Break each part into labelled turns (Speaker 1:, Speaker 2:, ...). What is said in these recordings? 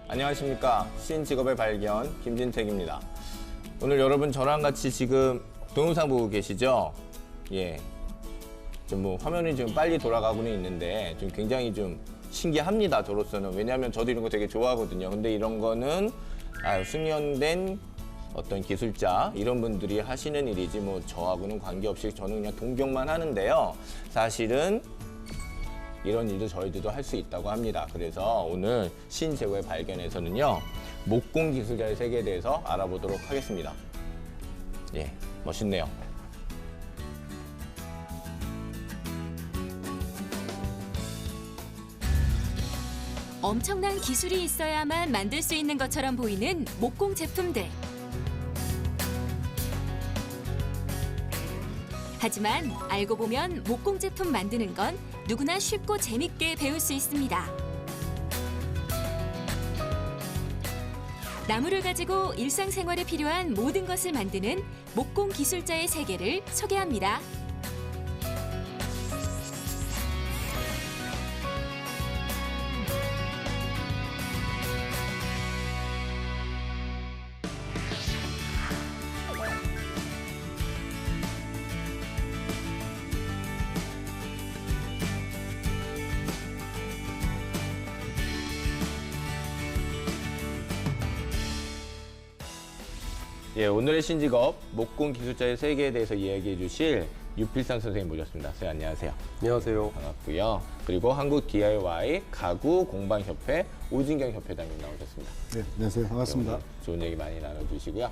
Speaker 1: 안녕하십니까. 신직업의 발견 김진택입니다. 오늘 여러분 저랑 같이 지금 동영상 보고 계시죠? 예. 좀 뭐 화면이 지금 빨리 돌아가고는 있는데 좀 굉장히 좀 신기합니다. 저로서는. 왜냐하면 저도 이런 거 되게 좋아하거든요. 근데 이런 거는 숙련된 어떤 기술자 이런 분들이 하시는 일이지 뭐 저하고는 관계없이 저는 그냥 동경만 하는데요. 사실은 이런 일도 저희들도 할 수 있다고 합니다. 그래서 오늘 신재고의 발견에서는요, 목공 기술자의 세계에 대해서 알아보도록 하겠습니다. 예, 멋있네요.
Speaker 2: 엄청난 기술이 있어야만 만들 수 있는 것처럼 보이는 목공 제품들. 하지만 알고 보면 목공 제품 만드는 건 누구나 쉽고 재밌게 배울 수 있습니다. 나무를 가지고 일상생활에 필요한 모든 것을 만드는 목공 기술자의 세계를 소개합니다.
Speaker 1: 예, 오늘의 신직업, 목공 기술자의 세계에 대해서 이야기해 주실 유필상 선생님 모셨습니다. 선생님 안녕하세요.
Speaker 3: 안녕하세요.
Speaker 1: 반갑고요. 그리고 한국 DIY 가구 공방협회 오진경 협회장님 나오셨습니다.
Speaker 4: 네, 안녕하세요. 반갑습니다.
Speaker 1: 오늘 좋은 얘기 많이 나눠주시고요.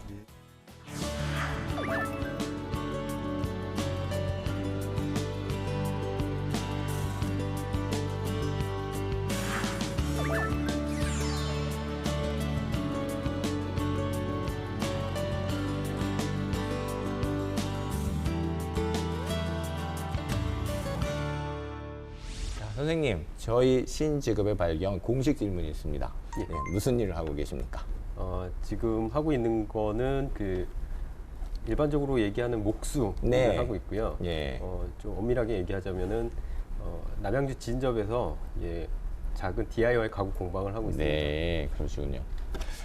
Speaker 1: 자, 선생님, 저희 신직업의 발견 공식 질문이 있습니다.
Speaker 3: 예.
Speaker 1: 네, 무슨 일을 하고 계십니까?
Speaker 3: 지금 하고 있는 거는 일반적으로 얘기하는 목수를
Speaker 1: 네.
Speaker 3: 하고 있고요.
Speaker 1: 예.
Speaker 3: 좀 엄밀하게 얘기하자면은 남양주 진접에서 작은 DIY 가구 공방을 하고 있습니다.
Speaker 1: 네, 그러시군요.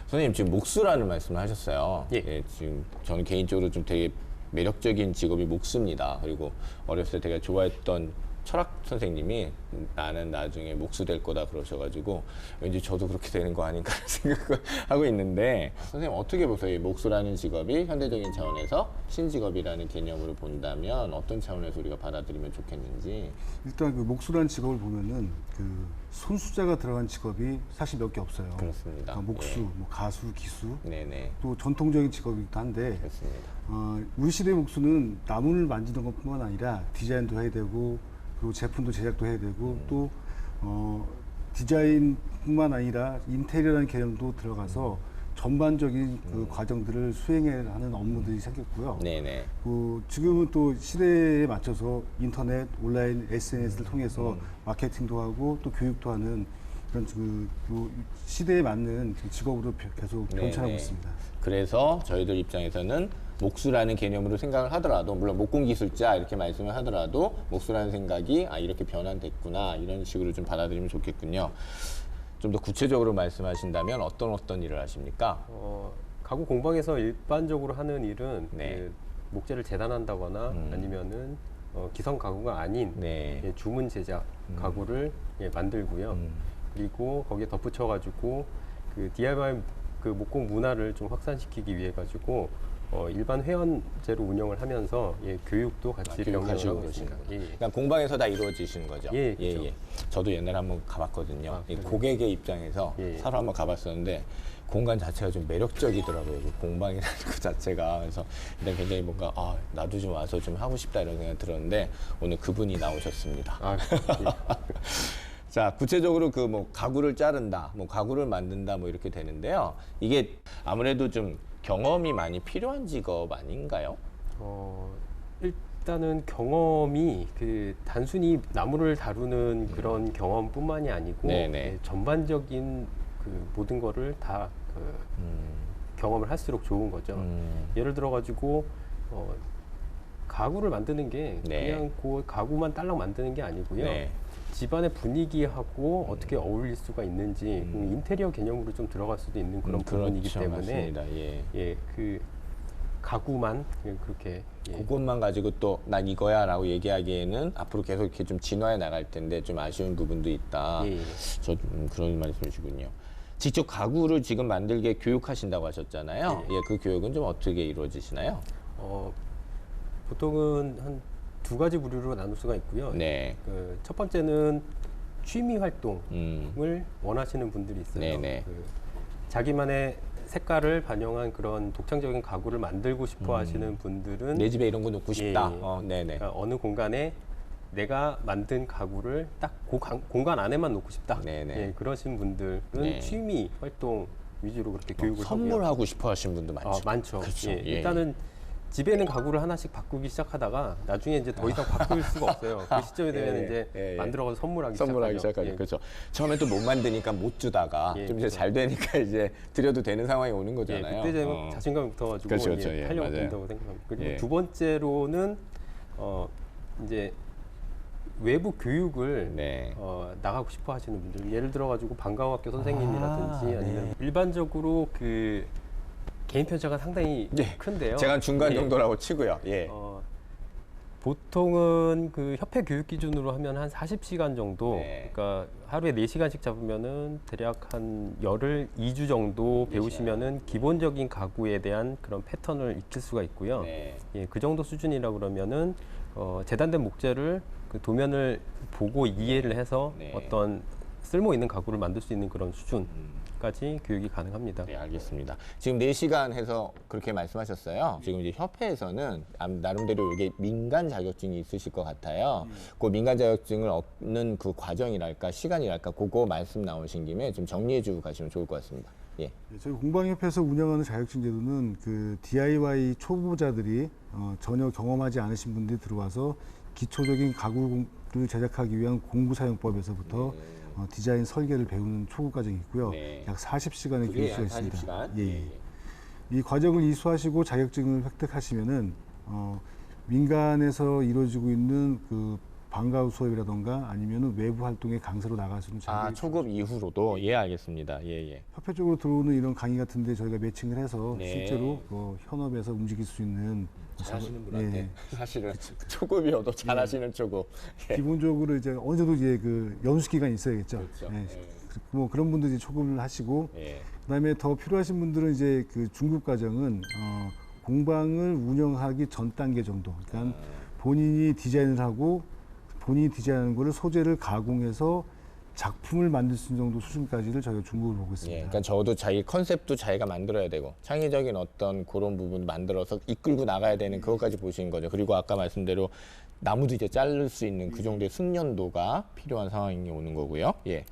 Speaker 1: 선생님, 지금 목수라는 말씀을 하셨어요.
Speaker 3: 예.
Speaker 1: 지금 저는 개인적으로 좀 되게 매력적인 직업이 목수입니다. 그리고 어렸을 때 되게 좋아했던 철학 선생님이 나는 나중에 목수 될 거다 그러셔가지고 왠지 저도 그렇게 되는 거 아닌가 생각을 하고 있는데, 선생님 어떻게 보세요? 이 목수라는 직업이 현대적인 차원에서 신직업이라는 개념으로 본다면 어떤 차원에서 우리가 받아들이면 좋겠는지.
Speaker 4: 일단 그 목수라는 직업을 보면은 그 손수자가 들어간 직업이 사실 몇 개 없어요.
Speaker 1: 그렇습니다.
Speaker 4: 그러니까 목수,
Speaker 1: 예.
Speaker 4: 뭐 가수, 기수,
Speaker 1: 네네.
Speaker 4: 또 전통적인 직업이기도 한데
Speaker 1: 그렇습니다.
Speaker 4: 우리 시대의 목수는 나무를 만지는 것뿐만 아니라 디자인도 해야 되고, 그리고 제품도 제작도 해야 되고, 또 디자인뿐만 아니라 인테리어라는 개념도 들어가서 전반적인 그 과정들을 수행해야 하는 업무들이 생겼고요.
Speaker 1: 네네.
Speaker 4: 지금은 또 시대에 맞춰서 인터넷, 온라인, SNS를 통해서 마케팅도 하고 또 교육도 하는 그런 시대에 맞는 직업으로 계속 변천하고
Speaker 1: 네네.
Speaker 4: 있습니다.
Speaker 1: 그래서 저희들 입장에서는 목수라는 개념으로 생각을 하더라도, 물론 목공 기술자 이렇게 말씀을 하더라도 목수라는 생각이 이렇게 변환됐구나 이런 식으로 좀 받아들이면 좋겠군요. 좀 더 구체적으로 말씀하신다면 어떤 일을 하십니까?
Speaker 3: 가구 공방에서 일반적으로 하는 일은
Speaker 1: 네.
Speaker 3: 목재를 재단한다거나 아니면은 기성 가구가 아닌
Speaker 1: 네.
Speaker 3: 주문 제작 가구를 만들고요. 그리고 거기에 덧붙여가지고 그 DIY 그 목공 문화를 좀 확산시키기 위해 가지고 일반 회원제로 운영을 하면서 교육도 같이 병행을
Speaker 1: 교육하시고
Speaker 3: 하고 있습니다.
Speaker 1: 그러시는 거죠. 그냥 공방에서 다 이루어지시는 거죠?
Speaker 3: 예, 그렇죠.
Speaker 1: 저도 옛날에 한번 가봤거든요. 이 고객의 입장에서
Speaker 3: 예.
Speaker 1: 사러 한번 가봤었는데 공간 자체가 좀 매력적이더라고요. 그 공방이라는 것 자체가. 그래서 일단 굉장히 뭔가 나도 좀 와서 좀 하고 싶다 이런 생각이 들었는데 오늘 그분이 나오셨습니다. 자, 구체적으로 그 뭐 가구를 자른다, 뭐 가구를 만든다, 뭐 이렇게 되는데요. 이게 아무래도 좀 경험이 많이 필요한 직업 아닌가요?
Speaker 3: 일단은 경험이 단순히 나무를 다루는 그런 경험뿐만이 아니고
Speaker 1: 네네.
Speaker 3: 전반적인 모든 거를 다 경험을 할수록 좋은 거죠. 예를 들어 가지고 가구를 만드는 게
Speaker 1: 네.
Speaker 3: 그냥 그 가구만 딸랑 만드는 게 아니고요.
Speaker 1: 네.
Speaker 3: 집안의 분위기하고 어떻게 어울릴 수가 있는지 인테리어 개념으로 좀 들어갈 수도 있는 그런 부분이기
Speaker 1: 그렇죠.
Speaker 3: 때문에
Speaker 1: 맞습니다. 예.
Speaker 3: 그 가구만 그렇게
Speaker 1: 그것만 가지고 또 난 이거야라고 얘기하기에는 앞으로 계속 이렇게 좀 진화해 나갈 텐데 좀 아쉬운 부분도 있다.
Speaker 3: 예.
Speaker 1: 저 그런 말씀이시군요. 직접 가구를 지금 만들게 교육하신다고 하셨잖아요. 예, 그 교육은 좀 어떻게 이루어지시나요?
Speaker 3: 보통은 한 두 가지 부류로 나눌 수가 있고요.
Speaker 1: 네.
Speaker 3: 그 첫 번째는 취미 활동을
Speaker 1: 음.
Speaker 3: 원하시는 분들이 있어요.
Speaker 1: 네네.
Speaker 3: 그 자기만의 색깔을 반영한 그런 독창적인 가구를 만들고 싶어 하시는 분들은
Speaker 1: 내 집에 이런 거 놓고 싶다.
Speaker 3: 예.
Speaker 1: 네네.
Speaker 3: 그러니까 어느 공간에 내가 만든 가구를 딱 그 공간 안에만 놓고 싶다.
Speaker 1: 네네.
Speaker 3: 예, 그러신 분들은
Speaker 1: 네.
Speaker 3: 취미 활동 위주로 그렇게 교육을 하고요.
Speaker 1: 선물하고 싶어 하시는 분도 많죠.
Speaker 3: 많죠.
Speaker 1: 그렇죠.
Speaker 3: 예,
Speaker 1: 예.
Speaker 3: 일단은 집에 있는 가구를 하나씩 바꾸기 시작하다가 나중에 이제 더 이상 바꿀 수가 없어요. 그 시점이 되면
Speaker 1: 예,
Speaker 3: 이제
Speaker 1: 예, 예.
Speaker 3: 만들어가서 선물하기
Speaker 1: 선물하기
Speaker 3: 시작하죠.
Speaker 1: 시작하죠.
Speaker 3: 예.
Speaker 1: 그렇죠. 처음에 또 못 만드니까 못 주다가
Speaker 3: 예,
Speaker 1: 좀 이제
Speaker 3: 그렇죠.
Speaker 1: 잘 되니까 이제 드려도 되는 상황이 오는
Speaker 3: 예,
Speaker 1: 거잖아요.
Speaker 3: 그때 되면 자신감이 붙어가지고
Speaker 1: 그렇죠, 그렇죠. 예,
Speaker 3: 하려고
Speaker 1: 맞아요.
Speaker 3: 된다고 생각합니다. 그리고
Speaker 1: 예.
Speaker 3: 두 번째로는 이제 외부 교육을
Speaker 1: 네.
Speaker 3: 나가고 싶어 하시는 분들, 예를 들어가지고 방과후학교 선생님이라든지
Speaker 1: 네.
Speaker 3: 아니면 일반적으로 그 개인 편차가 상당히
Speaker 1: 예.
Speaker 3: 큰데요.
Speaker 1: 제가 중간
Speaker 3: 예.
Speaker 1: 정도라고 치고요. 예.
Speaker 3: 보통은 그 협회 교육 기준으로 하면 한 40시간 정도,
Speaker 1: 네.
Speaker 3: 그러니까 하루에 4시간씩 잡으면은 대략 한 열흘 2주 정도 배우시면은 기본적인 가구에 대한 그런 패턴을 익힐 수가 있고요.
Speaker 1: 네.
Speaker 3: 예, 그 정도 수준이라 그러면은 재단된 목재를 그 도면을 보고 이해를 해서
Speaker 1: 네.
Speaker 3: 어떤 쓸모 있는 가구를 만들 수 있는 그런 수준까지 교육이 가능합니다.
Speaker 1: 네, 알겠습니다. 지금 4시간 해서 그렇게 말씀하셨어요. 지금 이제 협회에서는 나름대로 이게 민간 자격증이 있으실 것 같아요. 그 민간 자격증을 얻는 그 과정이랄까, 시간이랄까, 그거 말씀 나오신 김에 좀 정리해 주고 가시면 좋을 것 같습니다. 예.
Speaker 4: 네, 저희 공방협회에서 운영하는 자격증 제도는 그 DIY 초보자들이 전혀 경험하지 않으신 분들이 들어와서 기초적인 가구를 제작하기 위한 공구사용법에서부터 디자인 설계를 배우는 초급 과정이 있고요.
Speaker 1: 네.
Speaker 4: 약 40시간의
Speaker 1: 그게
Speaker 4: 교육수가
Speaker 1: 한
Speaker 4: 있습니다.
Speaker 1: 40시간?
Speaker 4: 예.
Speaker 1: 예.
Speaker 4: 이 과정을 이수하시고 자격증을 획득하시면은 민간에서 이루어지고 있는 그 방과후 수업이라던가 아니면은 외부 활동에 강사로 나갈 수 있는 자격이
Speaker 1: 초급 이후로도 예, 알겠습니다. 예, 예.
Speaker 4: 협회 쪽으로 들어오는 이런 강의 같은데 저희가 매칭을 해서
Speaker 1: 네.
Speaker 4: 실제로 현업에서 움직일 수 있는
Speaker 1: 잘하시는
Speaker 4: 작업-
Speaker 1: 분한테
Speaker 4: 예.
Speaker 1: 사실은 초급이어도 잘하시는 초급. 예.
Speaker 4: 기본적으로 이제 어느 정도 이제 그 연수 기간이 있어야겠죠.
Speaker 1: 그렇죠.
Speaker 4: 예.
Speaker 1: 예.
Speaker 4: 뭐 그런 분들이 초급을 하시고
Speaker 1: 예.
Speaker 4: 그다음에 더 필요하신 분들은 이제 그 중급 과정은 공방을 운영하기 전 단계 정도. 그러니까 본인이 디자인을 하고 본인이 디자인하는 거를 소재를 가공해서 작품을 만들 수 있는 정도 수준까지를 저희가 중급으로 보고 있습니다.
Speaker 1: 예, 그러니까 저도 자기 컨셉도 자기가 만들어야 되고 창의적인 어떤 그런 부분 만들어서 이끌고 나가야 되는 그것까지 보시는 거죠. 그리고 아까 말씀대로 나무도 이제 자를 수 있는 그 정도의 숙련도가 필요한 상황이 오는 거고요. 예,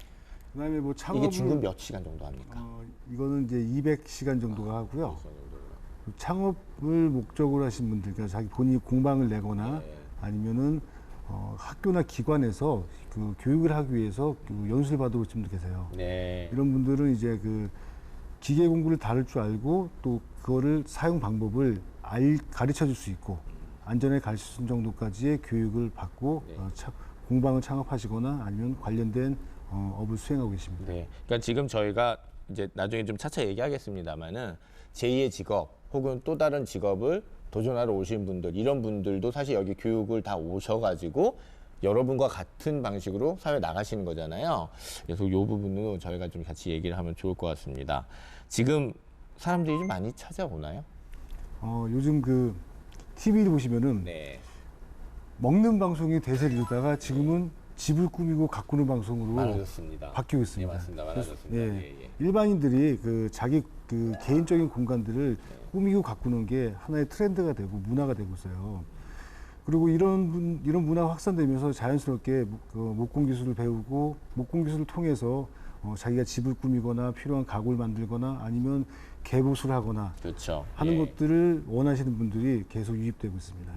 Speaker 4: 그다음에 뭐 창업을
Speaker 1: 이게 중급 몇 시간 정도 합니까?
Speaker 4: 이거는 이제 200시간 정도가 하고요. 창업을 목적으로 하신 분들, 그러니까 자기 본인이 공방을 내거나 아니면은 학교나 기관에서 그 교육을 하기 위해서 그 연수를 받으러 오신 분들 계세요.
Speaker 1: 네.
Speaker 4: 이런 분들은 이제 그 기계 공구를 다룰 줄 알고 또 그거를 사용 방법을 가르쳐 줄 수 있고 안전하게 가르칠 수 있는 정도까지의 교육을 받고
Speaker 1: 네.
Speaker 4: 공방을 창업하시거나 아니면 관련된 업을 수행하고 계십니다.
Speaker 1: 네. 그러니까 지금 저희가 이제 나중에 좀 차차 얘기하겠습니다만은 제2의 직업 혹은 또 다른 직업을 도전하러 오신 분들, 이런 분들도 사실 여기 교육을 다 오셔가지고 여러분과 같은 방식으로 사회 나가시는 거잖아요. 그래서 이 부분도 저희가 좀 같이 얘기를 하면 좋을 것 같습니다. 지금 사람들이 좀 많이 찾아오나요?
Speaker 4: 요즘 그 TV를 보시면은
Speaker 1: 네.
Speaker 4: 먹는 방송이 대세를 이루다가 지금은 집을 꾸미고 가꾸는 방송으로
Speaker 1: 많아졌습니다.
Speaker 4: 바뀌고 있습니다.
Speaker 1: 예, 맞습니다.
Speaker 4: 그래서,
Speaker 1: 많아졌습니다.
Speaker 4: 예,
Speaker 1: 예, 예.
Speaker 4: 일반인들이 그 자기 그 개인적인 공간들을 꾸미고 가꾸는 게 하나의 트렌드가 되고 문화가 되고 있어요. 그리고 이런 문화가 확산되면서 자연스럽게 그 목공 기술을 배우고 목공 기술을 통해서 자기가 집을 꾸미거나 필요한 가구를 만들거나 아니면 개보수를 하거나
Speaker 1: 그렇죠.
Speaker 4: 하는
Speaker 1: 예.
Speaker 4: 것들을 원하시는 분들이 계속 유입되고 있습니다.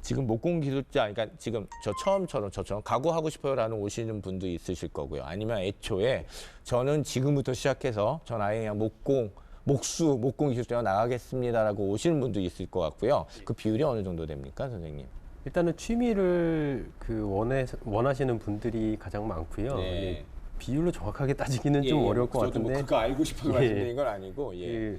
Speaker 1: 지금 목공 기술자, 그러니까 지금 저처럼 가구하고 싶어요라는 오시는 분도 있으실 거고요. 아니면 애초에 저는 지금부터 시작해서 전 아예 그냥 목공 기술자로 나가겠습니다라고 오시는 분도 있을 것 같고요. 그 비율이 어느 정도 됩니까, 선생님?
Speaker 3: 일단은 취미를 원하시는 분들이 가장 많고요.
Speaker 1: 네.
Speaker 3: 예, 비율로 정확하게 따지기는 좀 어려울 것
Speaker 1: 저도
Speaker 3: 같은데
Speaker 1: 그거 알고 싶어서
Speaker 3: 예.
Speaker 1: 말씀드린 건 아니고 예.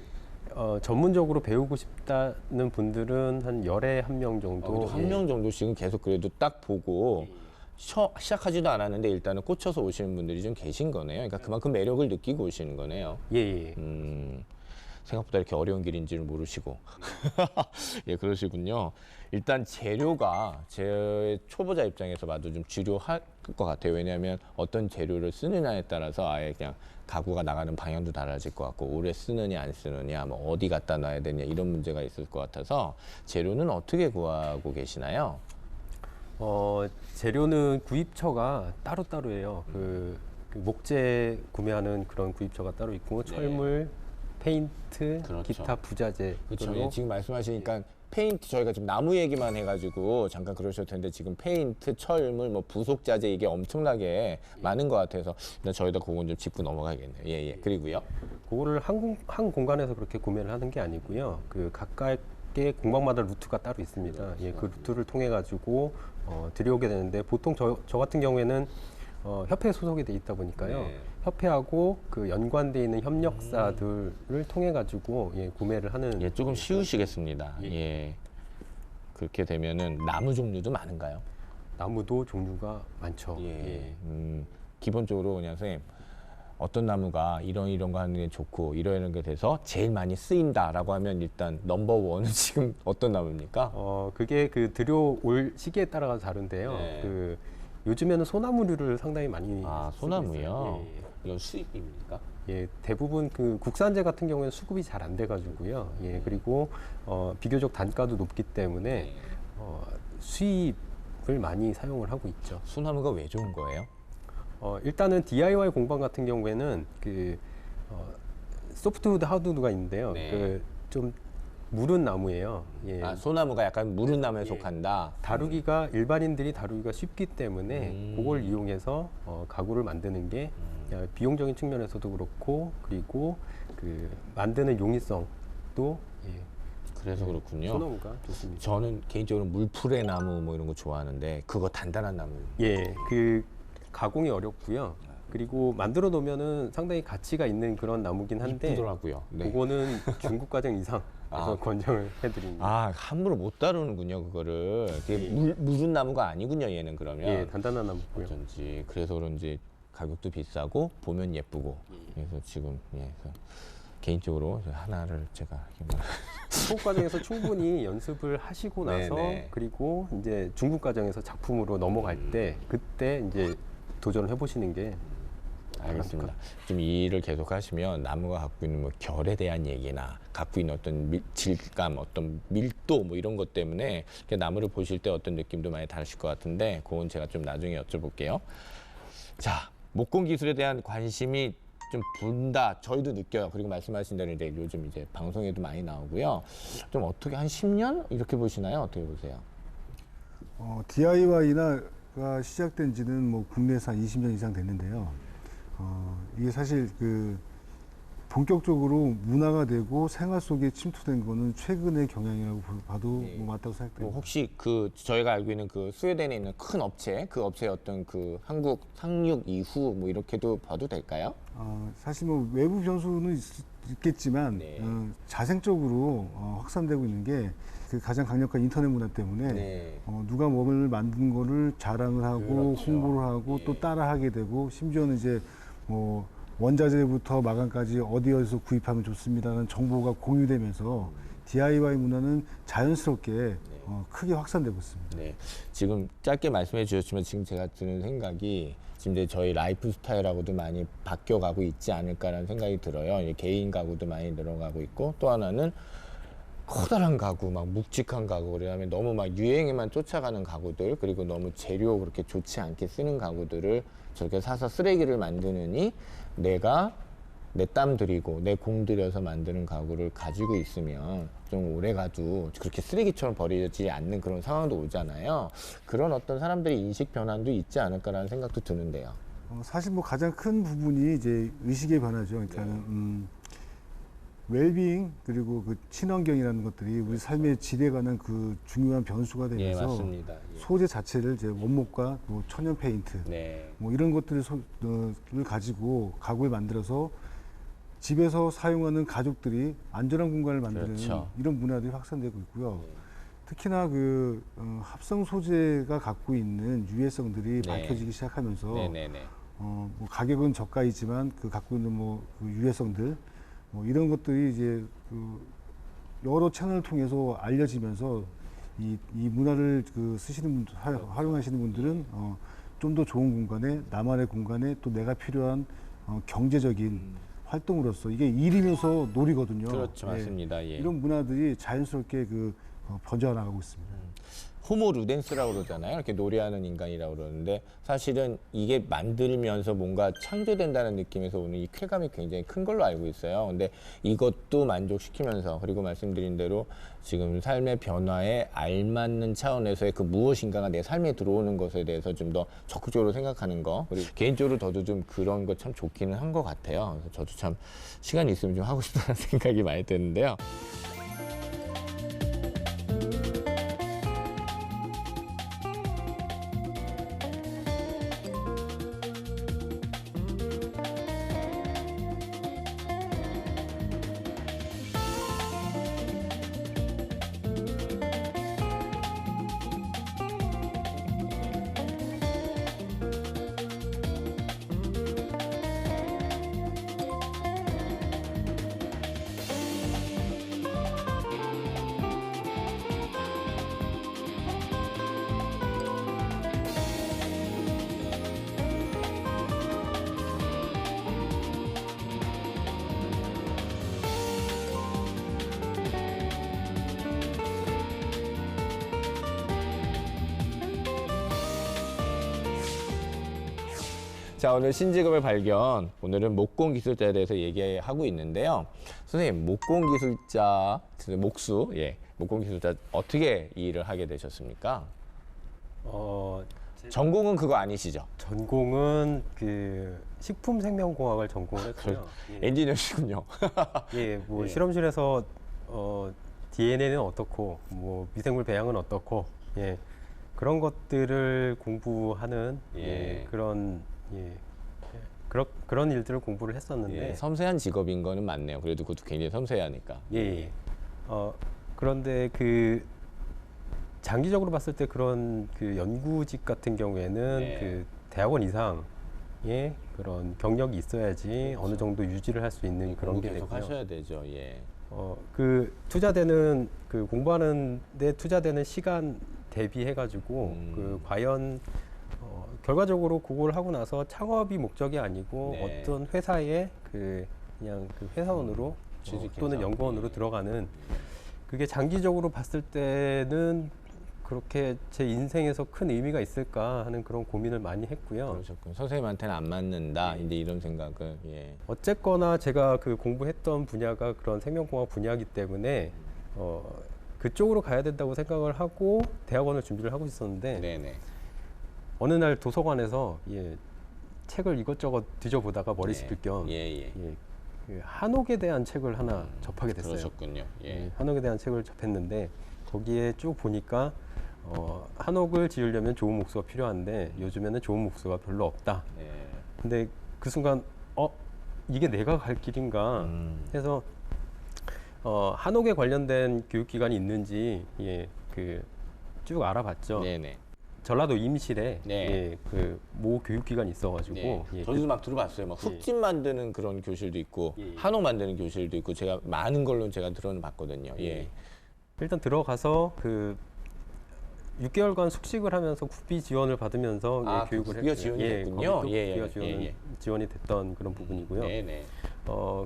Speaker 3: 전문적으로 배우고 싶다는 분들은 한 열에 한 명 정도.
Speaker 1: 한 명 정도씩은 계속 그래도 딱 보고 시작하지도 않았는데 일단은 꽂혀서 오시는 분들이 좀 계신 거네요. 그러니까 그만큼 매력을 느끼고 오시는 거네요.
Speaker 3: 예, 예.
Speaker 1: 생각보다 이렇게 어려운 길인지를 모르시고. 예, 그러시군요. 일단 재료가 제 초보자 입장에서 봐도 좀 주요할 것 같아요. 왜냐하면 어떤 재료를 쓰느냐에 따라서 아예 그냥 가구가 나가는 방향도 달라질 것 같고, 오래 쓰느냐 안 쓰느냐, 뭐 어디 갖다 놔야 되냐 이런 문제가 있을 것 같아서 재료는 어떻게 구하고 계시나요?
Speaker 3: 재료는 구입처가 따로따로예요. 그 목재 구매하는 그런 구입처가 따로 있고, 철물, 페인트,
Speaker 1: 그렇죠.
Speaker 3: 기타 부자재.
Speaker 1: 그렇죠.
Speaker 3: 그리고
Speaker 1: 예, 지금 말씀하시니까 페인트 저희가 지금 나무 얘기만 해가지고 잠깐 그러실 텐데 지금 페인트, 철물, 뭐 부속 자재 이게 엄청나게 많은 것 같아서 일단 저희도 그건 좀 짚고 넘어가겠네요. 예, 예. 그리고요.
Speaker 3: 그거를 한 공간에서 그렇게 구매를 하는 게 아니고요. 그 각각의 공방마다 루트가 따로 있습니다. 예, 그 루트를 통해 가지고 들여오게 되는데, 보통 저 같은 경우에는 협회에 소속이 돼 있다 보니까요.
Speaker 1: 네.
Speaker 3: 협회하고 그 연관돼 있는 협력사들을 통해 가지고 구매를 하는.
Speaker 1: 예, 조금 쉬우시겠습니다.
Speaker 3: 예.
Speaker 1: 예. 그렇게 되면은 나무 종류도 많은가요?
Speaker 3: 나무도 종류가 많죠. 예.
Speaker 1: 기본적으로 그냥 선생님 어떤 나무가 이런 거 하는 게 좋고 이런 게 돼서 제일 많이 쓰인다라고 하면 일단 넘버 원은 지금 어떤 나무입니까?
Speaker 3: 그게 그 들여올 시기에 따라서 다른데요.
Speaker 1: 네.
Speaker 3: 그 요즘에는 소나무류를 상당히 많이
Speaker 1: 아,
Speaker 3: 쓰고
Speaker 1: 소나무요?
Speaker 3: 있어요. 예, 예.
Speaker 1: 이건 수입입니까?
Speaker 3: 예, 대부분 그 국산재 같은 경우에는 수급이 잘 안 돼가지고요. 예, 그리고 비교적 단가도 높기 때문에 수입을 많이 사용을 하고 있죠.
Speaker 1: 소나무가 왜 좋은 거예요?
Speaker 3: 일단은 DIY 공방 같은 경우에는 그 소프트우드, 하드우드가 있는데요.
Speaker 1: 네.
Speaker 3: 그 좀 무른 나무예요. 예.
Speaker 1: 아, 소나무가 약간 무른 나무에 속한다.
Speaker 3: 다루기가 일반인들이 다루기가 쉽기 때문에 그걸 이용해서 가구를 만드는 게 비용적인 측면에서도 그렇고, 그리고 그 만드는 용이성도
Speaker 1: 그래서 그렇군요.
Speaker 3: 소나무가 좋습니다.
Speaker 1: 저는 개인적으로 물풀의 나무 뭐 이런 거 좋아하는데 그거 단단한 나무.
Speaker 3: 예, 그 가공이 어렵고요. 그리고 만들어 놓으면은 상당히 가치가 있는 그런 나무긴 한데,
Speaker 1: 이쁘더라고요. 네.
Speaker 3: 그거는 중국 과정 이상 그래서 권장을 해드립니다.
Speaker 1: 아, 함부로 못 다루는군요, 그거를. 그게 무른 나무가 아니군요, 얘는 그러면.
Speaker 3: 예, 단단한 나무고요.
Speaker 1: 어쩐지. 그래서 그런지 가격도 비싸고 보면 예쁘고. 그래서 지금 그래서 개인적으로 하나를 제가 이렇게
Speaker 3: 수업 과정에서 충분히 연습을 하시고 나서
Speaker 1: 네네.
Speaker 3: 그리고 이제 중국 과정에서 작품으로 넘어갈 때 그때 이제 도전을 해보시는 게
Speaker 1: 알겠습니다. 좀 이 일을 계속 하시면 나무가 갖고 있는 뭐 결에 대한 얘기나 갖고 있는 어떤 질감, 어떤 밀도 뭐 이런 것 때문에 나무를 보실 때 어떤 느낌도 많이 다르실 것 같은데 그건 제가 좀 나중에 여쭤볼게요. 자, 목공 기술에 대한 관심이 좀 분다. 저희도 느껴요. 그리고 말씀하신 대로 이제 요즘 이제 방송에도 많이 나오고요. 좀 어떻게 한 10년 이렇게 보시나요? 어떻게 보세요?
Speaker 4: DIY가 시작된 지는 뭐 국내에서 한 20년 이상 됐는데요. 이게 사실 그 본격적으로 문화가 되고 생활 속에 침투된 거는 최근의 경향이라고 봐도
Speaker 1: 예.
Speaker 4: 뭐 맞다고
Speaker 1: 뭐
Speaker 4: 생각됩니다.
Speaker 1: 혹시 그 저희가 알고 있는 그 스웨덴에 있는 큰 업체, 그 업체의 어떤 그 한국 상륙 이후 뭐 이렇게도 봐도 될까요?
Speaker 4: 사실 뭐 외부 변수는 있겠지만
Speaker 1: 네.
Speaker 4: 자생적으로 확산되고 있는 게 그 가장 강력한 인터넷 문화 때문에
Speaker 1: 네.
Speaker 4: 누가 뭐를 만든 거를 자랑을 하고
Speaker 1: 그렇죠.
Speaker 4: 홍보를 하고 또 따라하게 되고 심지어는 이제 뭐 원자재부터 마감까지 어디에서 구입하면 좋습니다라는 정보가 공유되면서 DIY 문화는 자연스럽게 크게 확산되고 있습니다.
Speaker 1: 네. 지금 짧게 말씀해 주셨지만 지금 제가 드는 생각이 지금 이제 저희 라이프 스타일하고도 많이 바뀌어가고 있지 않을까라는 생각이 들어요. 이제 개인 가구도 많이 늘어가고 있고 또 하나는 커다란 가구, 막 묵직한 가구, 그다음에 너무 막 유행에만 쫓아가는 가구들, 그리고 너무 재료 그렇게 좋지 않게 쓰는 가구들을 저렇게 사서 쓰레기를 만드느니 내가 내 땀 들이고 내 공 들여서 만드는 가구를 가지고 있으면 좀 오래 가도 그렇게 쓰레기처럼 버리지 않는 그런 상황도 오잖아요. 그런 어떤 사람들의 인식 변환도 있지 않을까라는 생각도 드는데요.
Speaker 4: 사실 뭐 가장 큰 부분이 이제 의식의 변화죠. 그러니까 웰빙 그리고 그 친환경이라는 것들이 우리 삶의 질에 관한 그 중요한 변수가
Speaker 1: 예,
Speaker 4: 되면서
Speaker 1: 맞습니다. 예.
Speaker 4: 소재 자체를 이제 원목과 뭐 천연 페인트
Speaker 1: 네.
Speaker 4: 뭐 이런 것들을 를 가지고 가구를 만들어서 집에서 사용하는 가족들이 안전한 공간을 만드는
Speaker 1: 그렇죠.
Speaker 4: 이런 문화들이 확산되고 있고요. 특히나 그 합성 소재가 갖고 있는 유해성들이
Speaker 1: 네.
Speaker 4: 밝혀지기 시작하면서
Speaker 1: 네네네.
Speaker 4: 뭐 가격은 저가이지만 그 갖고 있는 뭐 그 유해성들 뭐 이런 것들이 이제 그 여러 채널을 통해서 알려지면서 이 문화를 그 쓰시는 분들, 활용하시는 분들은 좀 더 좋은 공간에 나만의 공간에 또 내가 필요한 경제적인 활동으로서 이게 일이면서 놀이거든요.
Speaker 1: 그렇죠, 맞습니다. 예.
Speaker 4: 이런 문화들이 자연스럽게 번져나가고 있습니다.
Speaker 1: 호모 루덴스라고 그러잖아요. 이렇게 놀이하는 인간이라고 그러는데 사실은 이게 만들면서 뭔가 창조된다는 느낌에서 오는 이 쾌감이 굉장히 큰 걸로 알고 있어요. 근데 이것도 만족시키면서 그리고 말씀드린 대로 지금 삶의 변화에 알맞는 차원에서의 그 무엇인가가 내 삶에 들어오는 것에 대해서 좀 더 적극적으로 생각하는 거. 그리고 개인적으로 저도 좀 그런 거 참 좋기는 한 것 같아요. 그래서 저도 참 시간이 있으면 좀 하고 싶다는 생각이 많이 드는데요. 자, 오늘 신직업의 발견. 오늘은 목공 기술자에 대해서 얘기하고 있는데요. 선생님, 목공 기술자, 목수, 예, 목공 기술자 어떻게 이 일을 하게 되셨습니까? 전공은 그거 아니시죠?
Speaker 3: 전공은 그 식품생명공학을 전공을 했고요.
Speaker 1: 엔지니어시군요.
Speaker 3: 예, 뭐
Speaker 1: 예.
Speaker 3: 실험실에서 DNA는 어떻고, 뭐 미생물 배양은 어떻고, 예, 그런 것들을 공부하는
Speaker 1: 예.
Speaker 3: 그런 일들을 공부를 했었는데,
Speaker 1: 예, 섬세한 직업인 거는 맞네요. 그래도 그것도 굉장히 섬세하니까.
Speaker 3: 예. 그런데 그 장기적으로 봤을 때 그런 그 연구직 같은 경우에는
Speaker 1: 네.
Speaker 3: 그 대학원 이상의 그런 경력이 있어야지 어느 정도 유지를 할 수 있는 그런 게
Speaker 1: 계속
Speaker 3: 되고요.
Speaker 1: 하셔야 되죠. 예.
Speaker 3: 그 투자되는 그 공부하는데 투자되는 시간 대비해가지고 그 과연 결과적으로 그걸 하고 나서 창업이 목적이 아니고
Speaker 1: 네.
Speaker 3: 어떤 회사에 그냥 그 회사원으로
Speaker 1: 취직해서.
Speaker 3: 또는 연구원으로 들어가는 그게 장기적으로 봤을 때는 그렇게 제 인생에서 큰 의미가 있을까 하는 그런 고민을 많이 했고요.
Speaker 1: 그러셨군요. 선생님한테는 안 맞는다. 이제 이런 생각을. 예.
Speaker 3: 어쨌거나 제가 그 공부했던 분야가 그런 생명공학 분야이기 때문에 그쪽으로 가야 된다고 생각을 하고 대학원을 준비를 하고 있었는데
Speaker 1: 네네.
Speaker 3: 어느 날 도서관에서 책을 이것저것 뒤져보다가 머리
Speaker 1: 네.
Speaker 3: 식힐 겸
Speaker 1: 예.
Speaker 3: 그 한옥에 대한 책을 하나 접하게 됐어요.
Speaker 1: 그러셨군요. 예.
Speaker 3: 한옥에 대한 책을 접했는데 거기에 쭉 보니까 한옥을 지으려면 좋은 목수가 필요한데 요즘에는 좋은 목수가 별로 없다.
Speaker 1: 예.
Speaker 3: 근데 그 순간 이게 내가 갈 길인가 해서 한옥에 관련된 교육기관이 있는지 쭉 알아봤죠.
Speaker 1: 네네.
Speaker 3: 전라도 임실에
Speaker 1: 네.
Speaker 3: 그 모 교육기관이 있어가지고
Speaker 1: 네. 저도 막 들어봤어요. 막 흙집 만드는 그런 교실도 있고 한옥 만드는 교실도 있고 제가 많은 걸로 제가 들어는 봤거든요. 예.
Speaker 3: 일단 들어가서 그 6개월간 숙식을 하면서 국비 지원을 받으면서 교육을
Speaker 1: 국비가
Speaker 3: 했고요.
Speaker 1: 지원이 됐군요.
Speaker 3: 거기도
Speaker 1: 예,
Speaker 3: 국비가
Speaker 1: 예.
Speaker 3: 지원이 됐던 그런 부분이고요.
Speaker 1: 네네.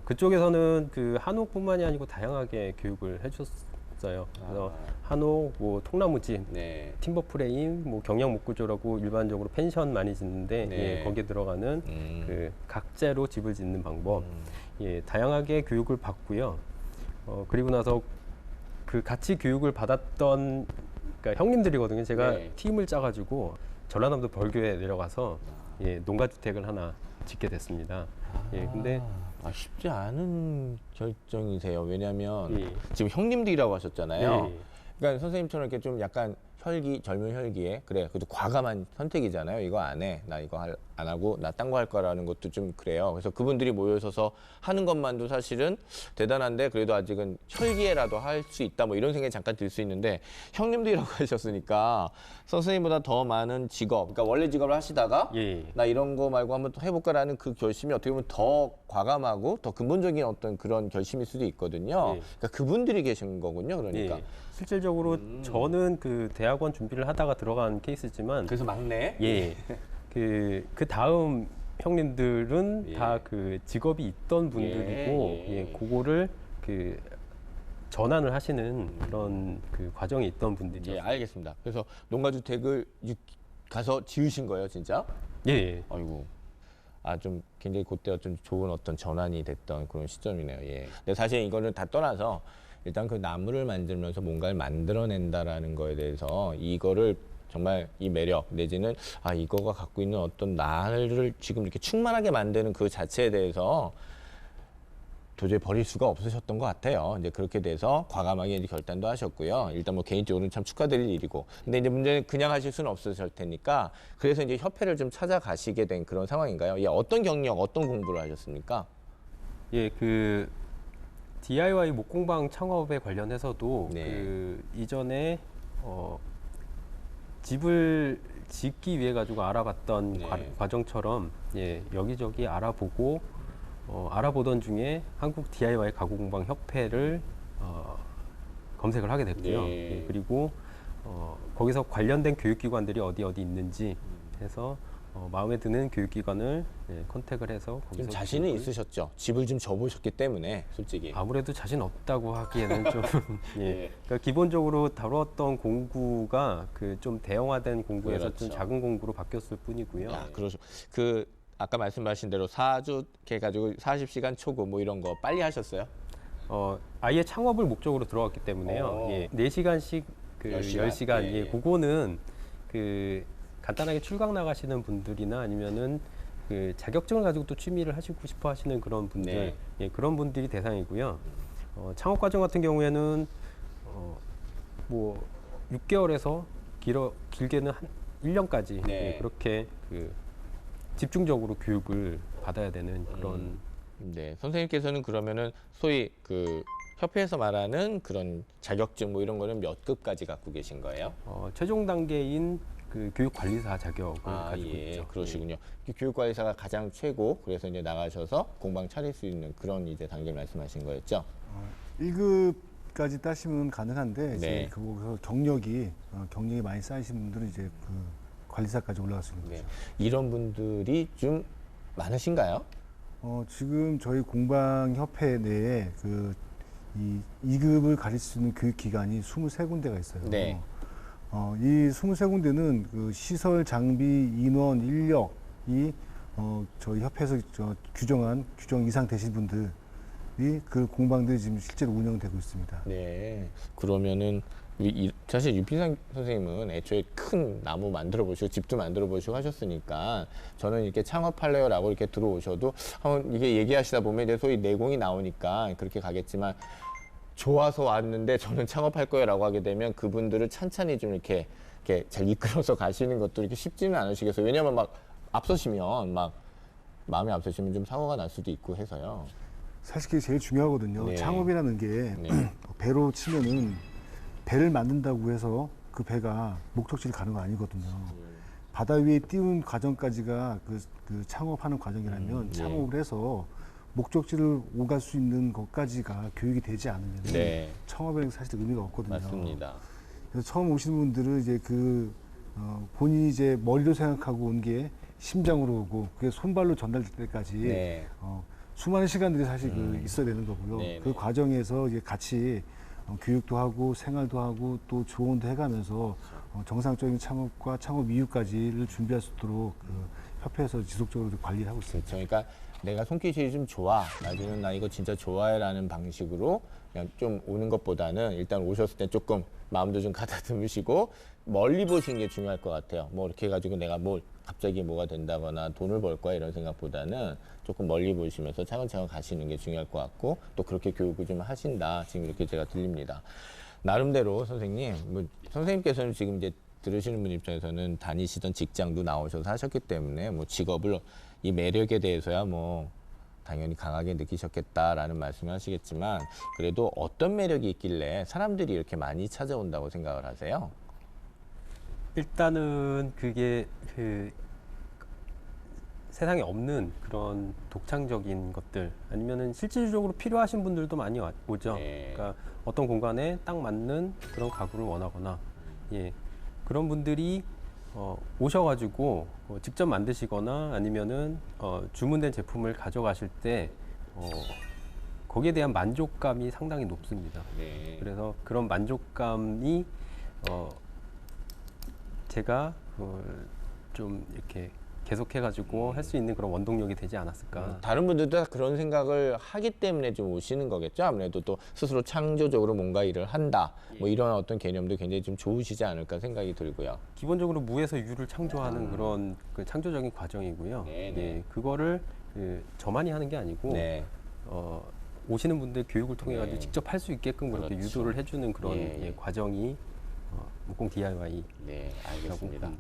Speaker 3: 그쪽에서는 그 한옥뿐만이 아니고 다양하게 교육을 해줬어요. 그래서 한옥, 뭐 통나무집,
Speaker 1: 네.
Speaker 3: 팀버 프레임, 뭐 경량 목구조라고 일반적으로 펜션 많이 짓는데
Speaker 1: 네.
Speaker 3: 거기에 들어가는 그 각재로 집을 짓는 방법, 다양하게 교육을 받고요. 그리고 나서 그 같이 교육을 받았던 그러니까 형님들이거든요. 제가
Speaker 1: 네.
Speaker 3: 팀을 짜가지고 전라남도 벌교에 내려가서 농가주택을 하나 짓게 됐습니다. 근데
Speaker 1: 쉽지 않은 결정이세요. 왜냐하면
Speaker 3: 예.
Speaker 1: 지금 형님들이라고 하셨잖아요.
Speaker 3: 예.
Speaker 1: 그러니까 선생님처럼 이렇게 좀 약간 젊은 혈기에 그래 그래도 과감한 선택이잖아요. 이거 안 해. 나 이거 안 하고 나 딴 거 할 거라는 것도 좀 그래요. 그래서 그분들이 모여서서 하는 것만도 사실은 대단한데 그래도 아직은 혈기에라도 할 수 있다 뭐 이런 생각이 잠깐 들 수 있는데 형님들이라고 하셨으니까 선생님보다 더 많은 직업, 그러니까 원래 직업을 하시다가
Speaker 3: 예.
Speaker 1: 나 이런 거 말고 한번 또 해볼까라는 그 결심이 어떻게 보면 더 과감하고 더 근본적인 어떤 그런 결심일 수도 있거든요.
Speaker 3: 예.
Speaker 1: 그러니까 그분들이 계신 거군요. 그러니까.
Speaker 3: 예. 실질적으로 저는 그 대학원 준비를 하다가 들어간 케이스지만
Speaker 1: 그래서 막내.
Speaker 3: 예. 그 다음 형님들은
Speaker 1: 예.
Speaker 3: 다 그 직업이 있던 분들이고
Speaker 1: 예.
Speaker 3: 그거를 그 전환을 하시는 그런 그 과정이 있던 분들이요.
Speaker 1: 예, 알겠습니다. 그래서 농가주택을 가서 지으신 거예요, 진짜?
Speaker 3: 예.
Speaker 1: 아이고. 좀 굉장히 그때 좀 좋은 어떤 전환이 됐던 그런 시점이네요. 예. 근데 사실 이거는 다 떠나서 일단 그 나무를 만들면서 뭔가를 만들어낸다라는 거에 대해서 이거를 정말 이 매력 내지는 이거가 갖고 있는 어떤 나를 지금 이렇게 충만하게 만드는 그 자체에 대해서 도저히 버릴 수가 없으셨던 것 같아요. 이제 그렇게 돼서 과감하게 이제 결단도 하셨고요. 일단 뭐 개인적으로는 참 축하드릴 일이고. 근데 이제 문제는 그냥 하실 수는 없으실 테니까 그래서 이제 협회를 좀 찾아가시게 된 그런 상황인가요? 예, 어떤 경력, 어떤 공부를 하셨습니까?
Speaker 3: 예, 그 DIY 목공방 창업에 관련해서도
Speaker 1: 네.
Speaker 3: 그 이전에 집을 짓기 위해 가지고 알아봤던
Speaker 1: 네.
Speaker 3: 과정처럼 예, 여기저기 알아보고 알아보던 중에 한국 DIY 가구공방 협회를 검색을 하게 됐고요.
Speaker 1: 네.
Speaker 3: 예, 그리고 거기서 관련된 교육기관들이 어디 있는지 해서 마음에 드는 교육기관을 컨택을 해서
Speaker 1: 좀
Speaker 3: 거기서
Speaker 1: 자신은
Speaker 3: 교육을-
Speaker 1: 있으셨죠? 집을 좀 져보셨기 때문에 솔직히.
Speaker 3: 아무래도 자신 없다고 하기에는 좀 예.
Speaker 1: 예.
Speaker 3: 그러니까 기본적으로 다뤘던 공구가 그 좀 대형화된 공구에서 좀
Speaker 1: 그렇죠.
Speaker 3: 작은 공구로 바뀌었을 뿐이고요.
Speaker 1: 그러죠. 그 아까 말씀하신 대로 4주 이렇게 해가지고 40시간 초급 뭐 이런 거 빨리 하셨어요?
Speaker 3: 아예 창업을 목적으로 들어갔기 때문에요. 예, 4시간씩 그
Speaker 1: 10시간?
Speaker 3: 10시간
Speaker 1: 예,
Speaker 3: 예,
Speaker 1: 예.
Speaker 3: 그거는 그 간단하게 출강 나가시는 분들이나 아니면은 그 자격증을 가지고 또 취미를 하시고 싶어 하시는 그런 분들,
Speaker 1: 네.
Speaker 3: 예, 그런 분들이 대상이고요. 창업 과정 같은 경우에는 뭐 6개월에서 길게는 한 1년까지
Speaker 1: 네.
Speaker 3: 예, 그렇게 그 집중적으로 교육을 받아야 되는 그런
Speaker 1: 네, 선생님께서는 그러면은 소위 그 협회에서 말하는 그런 자격증 뭐 이런 거는 몇 급까지 갖고 계신 거예요?
Speaker 3: 최종 단계인 그 교육관리사 자격을 가지고
Speaker 1: 예,
Speaker 3: 있죠.
Speaker 1: 그러시군요. 교육관리사가 가장 최고, 그래서 이제 나가셔서 공방 차릴 수 있는 그런 이제 단계 말씀하신 거였죠?
Speaker 4: 1급까지 따시면 가능한데
Speaker 1: 네.
Speaker 4: 이제 그거서 경력이 많이 쌓이신 분들은 이제 그 관리사까지 올라갈 수 있는
Speaker 1: 네.
Speaker 4: 거죠.
Speaker 1: 이런 분들이 좀 많으신가요?
Speaker 4: 지금 저희 공방 협회 내에 이 2급을 가릴 수 있는 교육기관이 23군데가 있어요.
Speaker 1: 네.
Speaker 4: 이 23군데는 그 시설, 장비, 인원, 인력이 저희 협회에서 규정 이상 되신 분들이 그 공방들이 지금 실제로 운영되고 있습니다.
Speaker 1: 네. 그러면은 사실 유필상 선생님은 애초에 큰 나무 만들어 보시고 집도 만들어 보시고 하셨으니까 저는 이렇게 창업할래요라고 이렇게 들어오셔도 한번 이게 얘기하시다 보면 이제 소위 내공이 나오니까 그렇게 가겠지만 좋아서 왔는데 저는 창업할 거예요라고 하게 되면 그분들을 찬찬히 좀 이렇게 잘 이끌어서 가시는 것도 이렇게 쉽지는 않으시겠어요. 왜냐면 막 앞서시면 막 마음이 앞서시면 좀 사고가 날 수도 있고 해서요.
Speaker 4: 사실 그게 제일 중요하거든요.
Speaker 1: 네.
Speaker 4: 창업이라는 게
Speaker 1: 네.
Speaker 4: 배로 치면은 배를 만든다고 해서 그 배가 목적지를 가는 거 아니거든요. 바다 위에 띄운 과정까지가 그 창업하는 과정이라면
Speaker 1: 네.
Speaker 4: 창업을 해서 목적지를 오갈 수 있는 것까지가 교육이 되지 않으면
Speaker 1: 네.
Speaker 4: 창업에는 사실 의미가 없거든요.
Speaker 1: 맞습니다.
Speaker 4: 그래서 처음 오시는 분들은 이제 본인이 이제 머리로 생각하고 온 게 심장으로 오고 그게 손발로 전달될 때까지
Speaker 1: 네.
Speaker 4: 수많은 시간들이 사실 있어야 되는 거고요.
Speaker 1: 네,
Speaker 4: 그
Speaker 1: 네.
Speaker 4: 과정에서 이제 같이 교육도 하고 생활도 하고 또 조언도 해가면서 정상적인 창업과 창업 이후까지를 준비할 수 있도록 협회에서 지속적으로 관리를 하고 있습니다.
Speaker 1: 그렇죠. 그러니까 내가 손기술이 좀 좋아. 나중에 나 이거 진짜 좋아해라는 방식으로 그냥 좀 오는 것보다는 일단 오셨을 때 조금 마음도 좀 가다듬으시고 멀리 보시는 게 중요할 것 같아요. 뭐 이렇게 해가지고 내가 뭘 갑자기 뭐가 된다거나 돈을 벌 거야 이런 생각보다는 조금 멀리 보시면서 차근차근 가시는 게 중요할 것 같고 또 그렇게 교육을 좀 하신다. 지금 이렇게 제가 들립니다. 나름대로 선생님, 뭐 선생님께서는 지금 이제 들으시는 분 입장에서는 다니시던 직장도 나오셔서 하셨기 때문에 뭐 직업을 이 매력에 대해서야 뭐 당연히 강하게 느끼셨겠다라는 말씀을 하시겠지만 그래도 어떤 매력이 있길래 사람들이 이렇게 많이 찾아온다고 생각을 하세요?
Speaker 3: 일단은 그게 그 세상에 없는 그런 독창적인 것들 아니면은 실질적으로 필요하신 분들도 많이 오죠.
Speaker 1: 네.
Speaker 3: 그러니까 어떤 공간에 딱 맞는 그런 가구를 원하거나 예 그런 분들이 오셔가지고 직접 만드시거나 아니면은 주문된 제품을 가져가실 때 거기에 대한 만족감이 상당히 높습니다.
Speaker 1: 네.
Speaker 3: 그래서 그런 만족감이 제가 좀 이렇게 계속해가지고 할 수 있는 그런 원동력이 되지 않았을까.
Speaker 1: 다른 분들도 다 그런 생각을 하기 때문에 좀 오시는 거겠죠. 아무래도 또 스스로 창조적으로 뭔가 일을 한다. 뭐 이런 어떤 개념도 굉장히 좀 좋으시지 않을까 생각이 들고요.
Speaker 3: 기본적으로 무에서 유를 창조하는 그런 그 창조적인 과정이고요.
Speaker 1: 네, 네.
Speaker 3: 예, 그거를 저만이 하는 게 아니고
Speaker 1: 네.
Speaker 3: 오시는 분들 교육을 통해 가지고
Speaker 1: 네.
Speaker 3: 직접 할 수 있게끔 그렇게
Speaker 1: 그렇죠.
Speaker 3: 유도를 해주는 그런
Speaker 1: 예, 예.
Speaker 3: 과정이 목공 DIY.
Speaker 1: 네, 알겠습니다.
Speaker 3: 봅니다.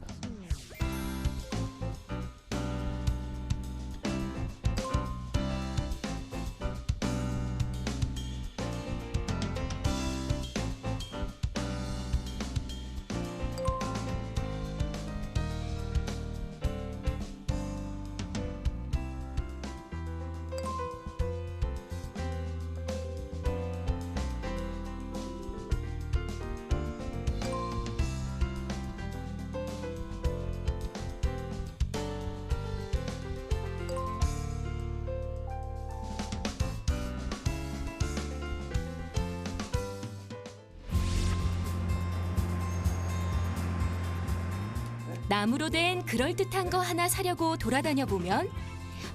Speaker 2: 나무로 된 그럴듯한 거 하나 사려고 돌아다녀 보면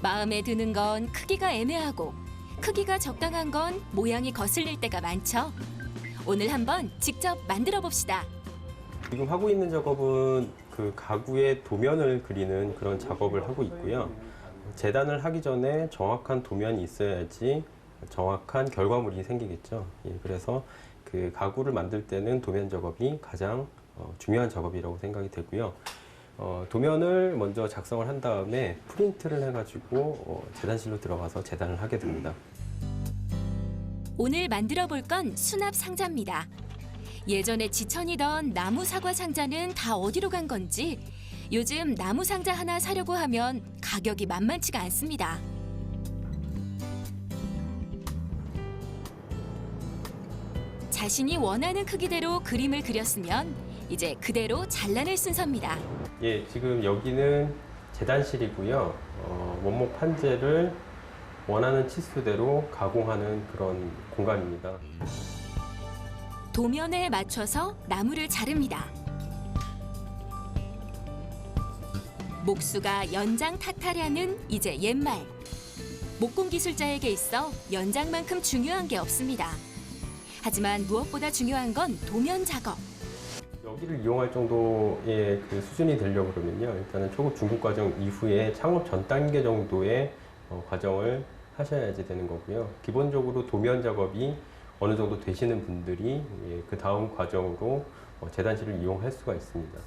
Speaker 2: 마음에 드는 건 크기가 애매하고 크기가 적당한 건 모양이 거슬릴 때가 많죠. 오늘 한번 직접 만들어 봅시다.
Speaker 3: 지금 하고 있는 작업은 그 가구의 도면을 그리는 그런 작업을 하고 있고요. 재단을 하기 전에 정확한 도면이 있어야지 정확한 결과물이 생기겠죠. 예, 그래서 그 가구를 만들 때는 도면 작업이 가장 중요한 작업이라고 생각이 되고요. 도면을 먼저 작성을 한 다음에 프린트를 해가지고 재단실로 들어가서 재단을 하게 됩니다.
Speaker 2: 오늘 만들어 볼 건 수납 상자입니다. 예전에 지천이던 나무 사과 상자는 다 어디로 간 건지 요즘 나무 상자 하나 사려고 하면 가격이 만만치가 않습니다. 자신이 원하는 크기대로 그림을 그렸으면 이제 그대로 잘라낼 순서입니다.
Speaker 3: 예, 지금 여기는 재단실이고요. 원목 판재를 원하는 치수대로 가공하는 그런 공간입니다.
Speaker 2: 도면에 맞춰서 나무를 자릅니다. 목수가 연장 탓하려는 이제 옛말. 목공 기술자에게 있어 연장만큼 중요한 게 없습니다. 하지만 무엇보다 중요한 건 도면 작업.
Speaker 3: 여기를 이용할 정도의 그 수준이 되려고 그러면요. 일단은 초급 중급 과정 이후에 창업 전 단계 정도의 과정을 하셔야지 되는 거고요. 기본적으로 도면 작업이 어느 정도 되시는 분들이 그 다음 과정으로 재단실을 이용할 수가 있습니다.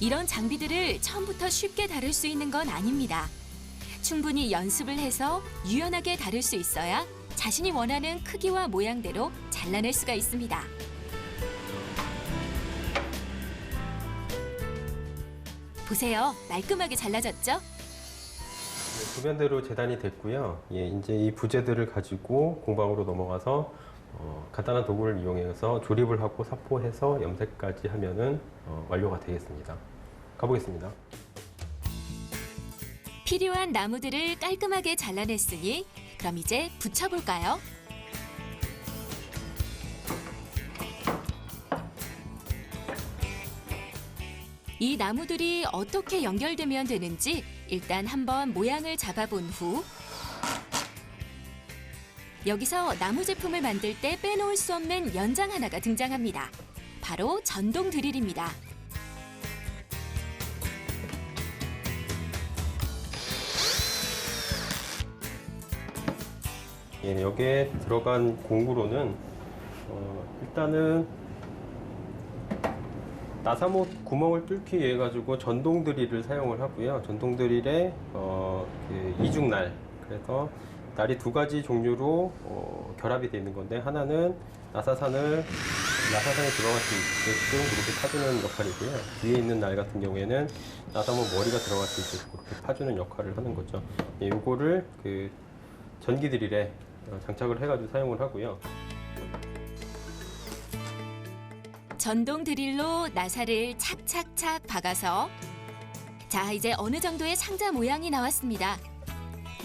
Speaker 2: 이런 장비들을 처음부터 쉽게 다룰 수 있는 건 아닙니다. 충분히 연습을 해서 유연하게 다룰 수 있어야 자신이 원하는 크기와 모양대로 잘라낼 수가 있습니다. 보세요. 말끔하게 잘라졌죠?
Speaker 3: 도면대로 재단이 됐고요. 예, 이제 이 부재들을 가지고 공방으로 넘어가서 간단한 도구를 이용해서 조립을 하고 사포해서 염색까지 하면은 완료가 되겠습니다. 가보겠습니다.
Speaker 2: 필요한 나무들을 깔끔하게 잘라냈으니 그럼 이제 붙여볼까요? 이 나무들이 어떻게 연결되면 되는지 일단 한번 모양을 잡아본 후 여기서 나무 제품을 만들 때 빼놓을 수 없는 연장 하나가 등장합니다. 바로 전동 드릴입니다.
Speaker 3: 예, 여기에 들어간 공구로는 일단은 나사못 구멍을 뚫기 위해 가지고 전동 드릴을 사용을 하고요. 전동 드릴에 그 이중날, 그래서 날이 두 가지 종류로 결합이 되어 있는 건데, 하나는 나사산에 들어갈 수 있게끔 그렇게 파주는 역할이고요. 뒤에 있는 날 같은 경우에는 나사못 머리가 들어갈 수 있게끔 그렇게 파주는 역할을 하는 거죠. 예, 이거를 그 전기 드릴에 장착을 해가지고 사용을 하고요.
Speaker 2: 전동 드릴로 나사를 착착착 박아서 자, 이제 어느 정도의 상자 모양이 나왔습니다.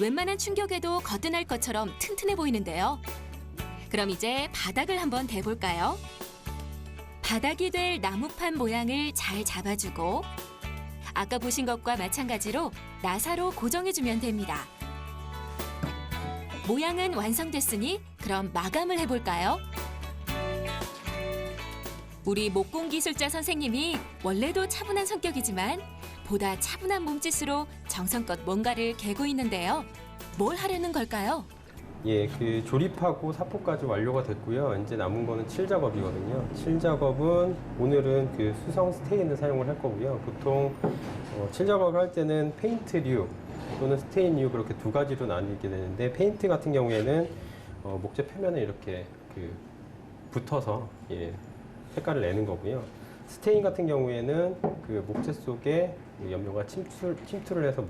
Speaker 2: 웬만한 충격에도 거뜬할 것처럼 튼튼해 보이는데요. 그럼 이제 바닥을 한번 대볼까요? 바닥이 될 나무판 모양을 잘 잡아주고 아까 보신 것과 마찬가지로 나사로 고정해주면 됩니다. 모양은 완성됐으니 그럼 마감을 해볼까요? 우리 목공기술자 선생님이 원래도 차분한 성격이지만 보다 차분한 몸짓으로 정성껏 뭔가를 개고 있는데요. 뭘 하려는 걸까요?
Speaker 3: 예, 그 조립하고 사포까지 완료가 됐고요. 이제 남은 거는 칠 작업이거든요. 칠 작업은 오늘은 그 수성 스테인을 사용을 할 거고요. 보통 칠 작업을 할 때는 페인트류 또는 스테인류 그렇게 두 가지로 나뉘게 되는데, 페인트 같은 경우에는 목재 표면에 이렇게 그 붙어서 색깔을 내는 거고요. 스테인 같은 경우에는 그 목재 속에 염료가 침투를 해서